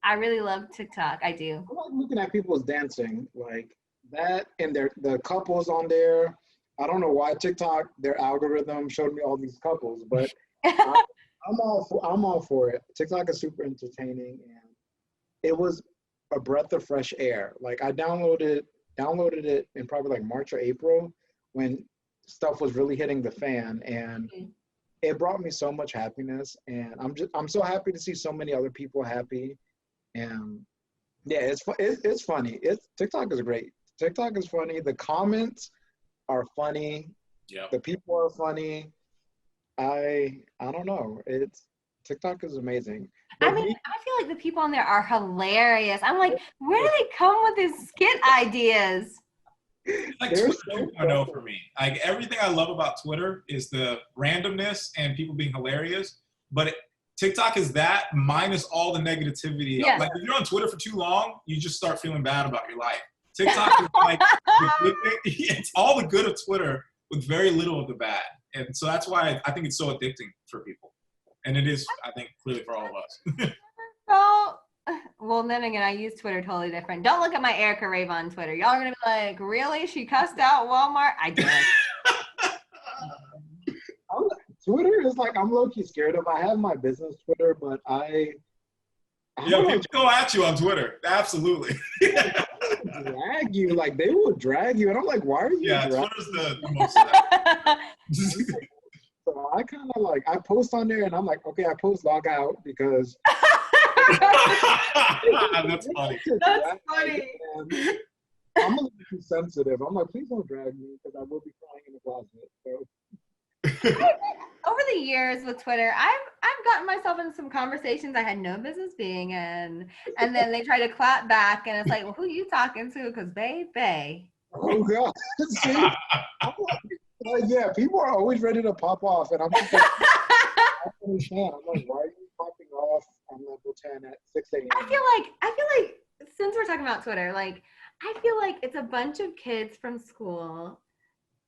I really love TikTok. I do.
I like looking at people's dancing like that, and the couples on there. I don't know why TikTok, their algorithm showed me all these couples, but I'm all for it. TikTok is super entertaining, and it was a breath of fresh air. Like, I downloaded it in probably like March or April when stuff was really hitting the fan, and it brought me so much happiness. And I'm so happy to see so many other people happy. And yeah, it's funny. TikTok is great. TikTok is funny. The comments are funny.
Yeah.
The people are funny. I don't know. TikTok is amazing. But
I feel like the people on there are hilarious. I'm like, where do they come with these skit ideas?
Like Twitter 2.0 for me. Like, everything I love about Twitter is the randomness and people being hilarious. But TikTok is that minus all the negativity.
Yeah.
Like, if you're on Twitter for too long, you just start feeling bad about your life. TikTok is like it's all the good of Twitter with very little of the bad. And so that's why I think it's so addicting for people. And it is, I think, clearly for all of us.
Well, then again, I use Twitter totally different. Don't look at my Erica Rave on Twitter. Y'all are going to be like, really? She cussed out Walmart? I did.
Twitter is like, I'm low-key scared of. I have my business Twitter, but
people go at you on Twitter. Absolutely.
Drag you. Like, they will drag you. And I'm like, why are you
Twitter's the most
So I kind of like, I post on there and I'm like, okay, I post log out because
that's funny.
That's funny.
I'm a little too sensitive. I'm like, please don't drag me because I will be crying in the closet. So
Over the years with Twitter, I've gotten myself in some conversations I had no business being in. And then they try to clap back, and it's like, well, who you talking to? Because baby.
Oh God. See, I'm yeah, people are always ready to pop off, and I'm just like, I don't understand. I'm like, why are you popping off on level 10 at 6 a.m.?
I feel like since we're talking about Twitter, like I feel like it's a bunch of kids from school,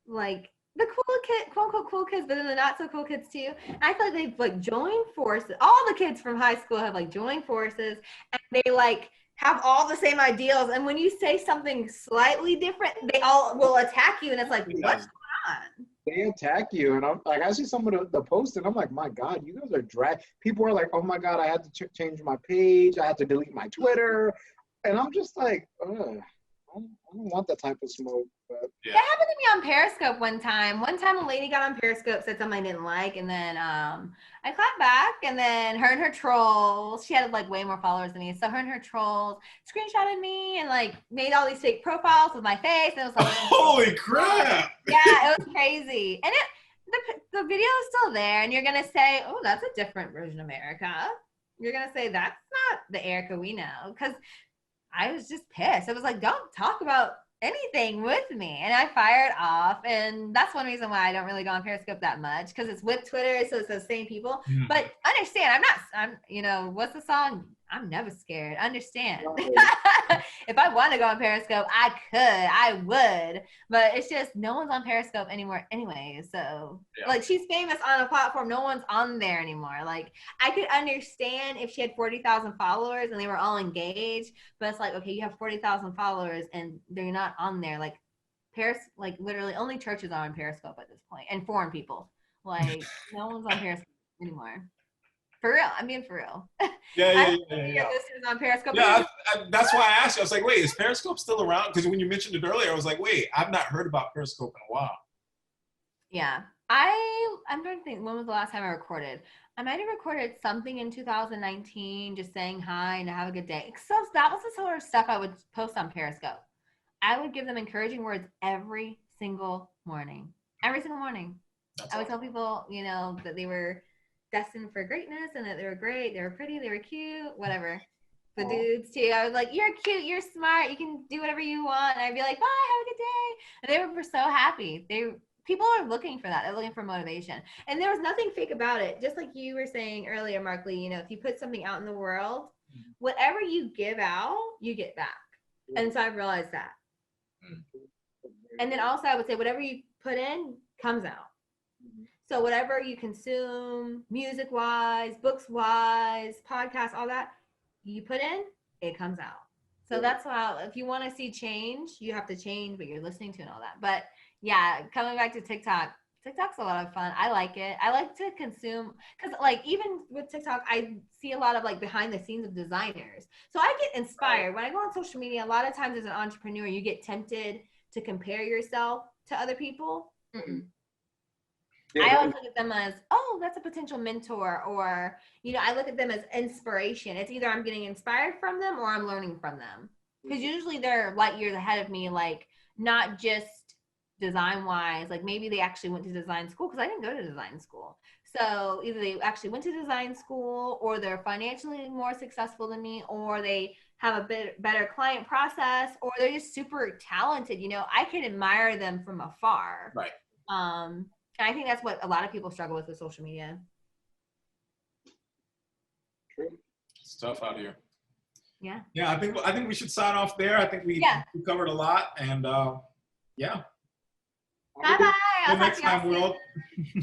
like the cool kid, quote unquote cool kids, but then the not so cool kids too. And I feel like they've like joined forces. All the kids from high school have like joined forces, and they like have all the same ideals. And when you say something slightly different, they all will attack you, and it's like, what's going on?
They attack you, and I'm like, I see some of the posts, and I'm like, my God, you guys are drag. People are like, oh my God, I had to change my page, I had to delete my Twitter, and I'm just like, ugh. I don't want that type of smoke. But
That happened to me on Periscope one time. One time a lady got on Periscope, said something I didn't like, and then I clapped back, and then her and her trolls, she had like way more followers than me, so her and her trolls screenshotted me and like made all these fake profiles with my face, and it was like,
holy crap.
Yeah, it was crazy. And the video is still there, and you're gonna say, oh, that's a different version of Erica. You're gonna say that's not the Erica we know, because I was just pissed. I was like, don't talk about anything with me. And I fired off. And that's one reason why I don't really go on Periscope that much, because it's with Twitter, so it's those same people.
Mm.
But understand, what's the song? I'm never scared. Understand. If I want to go on Periscope, I would. But it's just no one's on Periscope anymore anyway. So like, she's famous on a platform. No one's on there anymore. Like, I could understand if she had 40,000 followers and they were all engaged, but it's like, okay, you have 40,000 followers and they're not on there. Like like literally only churches are on Periscope at this point, and foreign people. Like, no one's on Periscope anymore. For real. I'm being for real.
Yeah.
Listeners on Periscope.
Yeah, that's why I asked you. I was like, wait, is Periscope still around? Because when you mentioned it earlier, I was like, wait, I've not heard about Periscope in a while.
Yeah. I'm trying to think, when was the last time I recorded? I might have recorded something in 2019, just saying hi and have a good day. So that was the sort of stuff I would post on Periscope. I would give them encouraging words every single morning. Every single morning. I would tell people, that they were destined for greatness and that they were great, they were pretty, they were cute, whatever. The dudes too, I was like, you're cute, you're smart, you can do whatever you want. And I'd be like, bye, have a good day. And they were so happy. People are looking for that. They're looking for motivation. And there was nothing fake about it. Just like you were saying earlier, Mark Lee, if you put something out in the world, whatever you give out, you get back. And so I've realized that. And then also I would say whatever you put in comes out. So whatever you consume, music-wise, books-wise, podcasts, all that, you put in, it comes out. So that's how, if you want to see change, you have to change what you're listening to and all that. But yeah, coming back to TikTok's a lot of fun. I like it. I like to consume, because like even with TikTok, I see a lot of like behind the scenes of designers. So I get inspired. When I go on social media, a lot of times as an entrepreneur, you get tempted to compare yourself to other people. I always look at them as, oh, that's a potential mentor, or, I look at them as inspiration. It's either I'm getting inspired from them or I'm learning from them. Because usually they're light years ahead of me, like not just design-wise, like maybe they actually went to design school, because I didn't go to design school. So either they actually went to design school, or they're financially more successful than me, or they have a bit better client process, or they're just super talented. I can admire them from afar.
Right.
And I think that's what a lot of people struggle with social media.
True.
It's tough out here.
Yeah.
Yeah, I think we should sign off there. I think we covered a lot, and yeah.
Bye bye.
Till next time, world.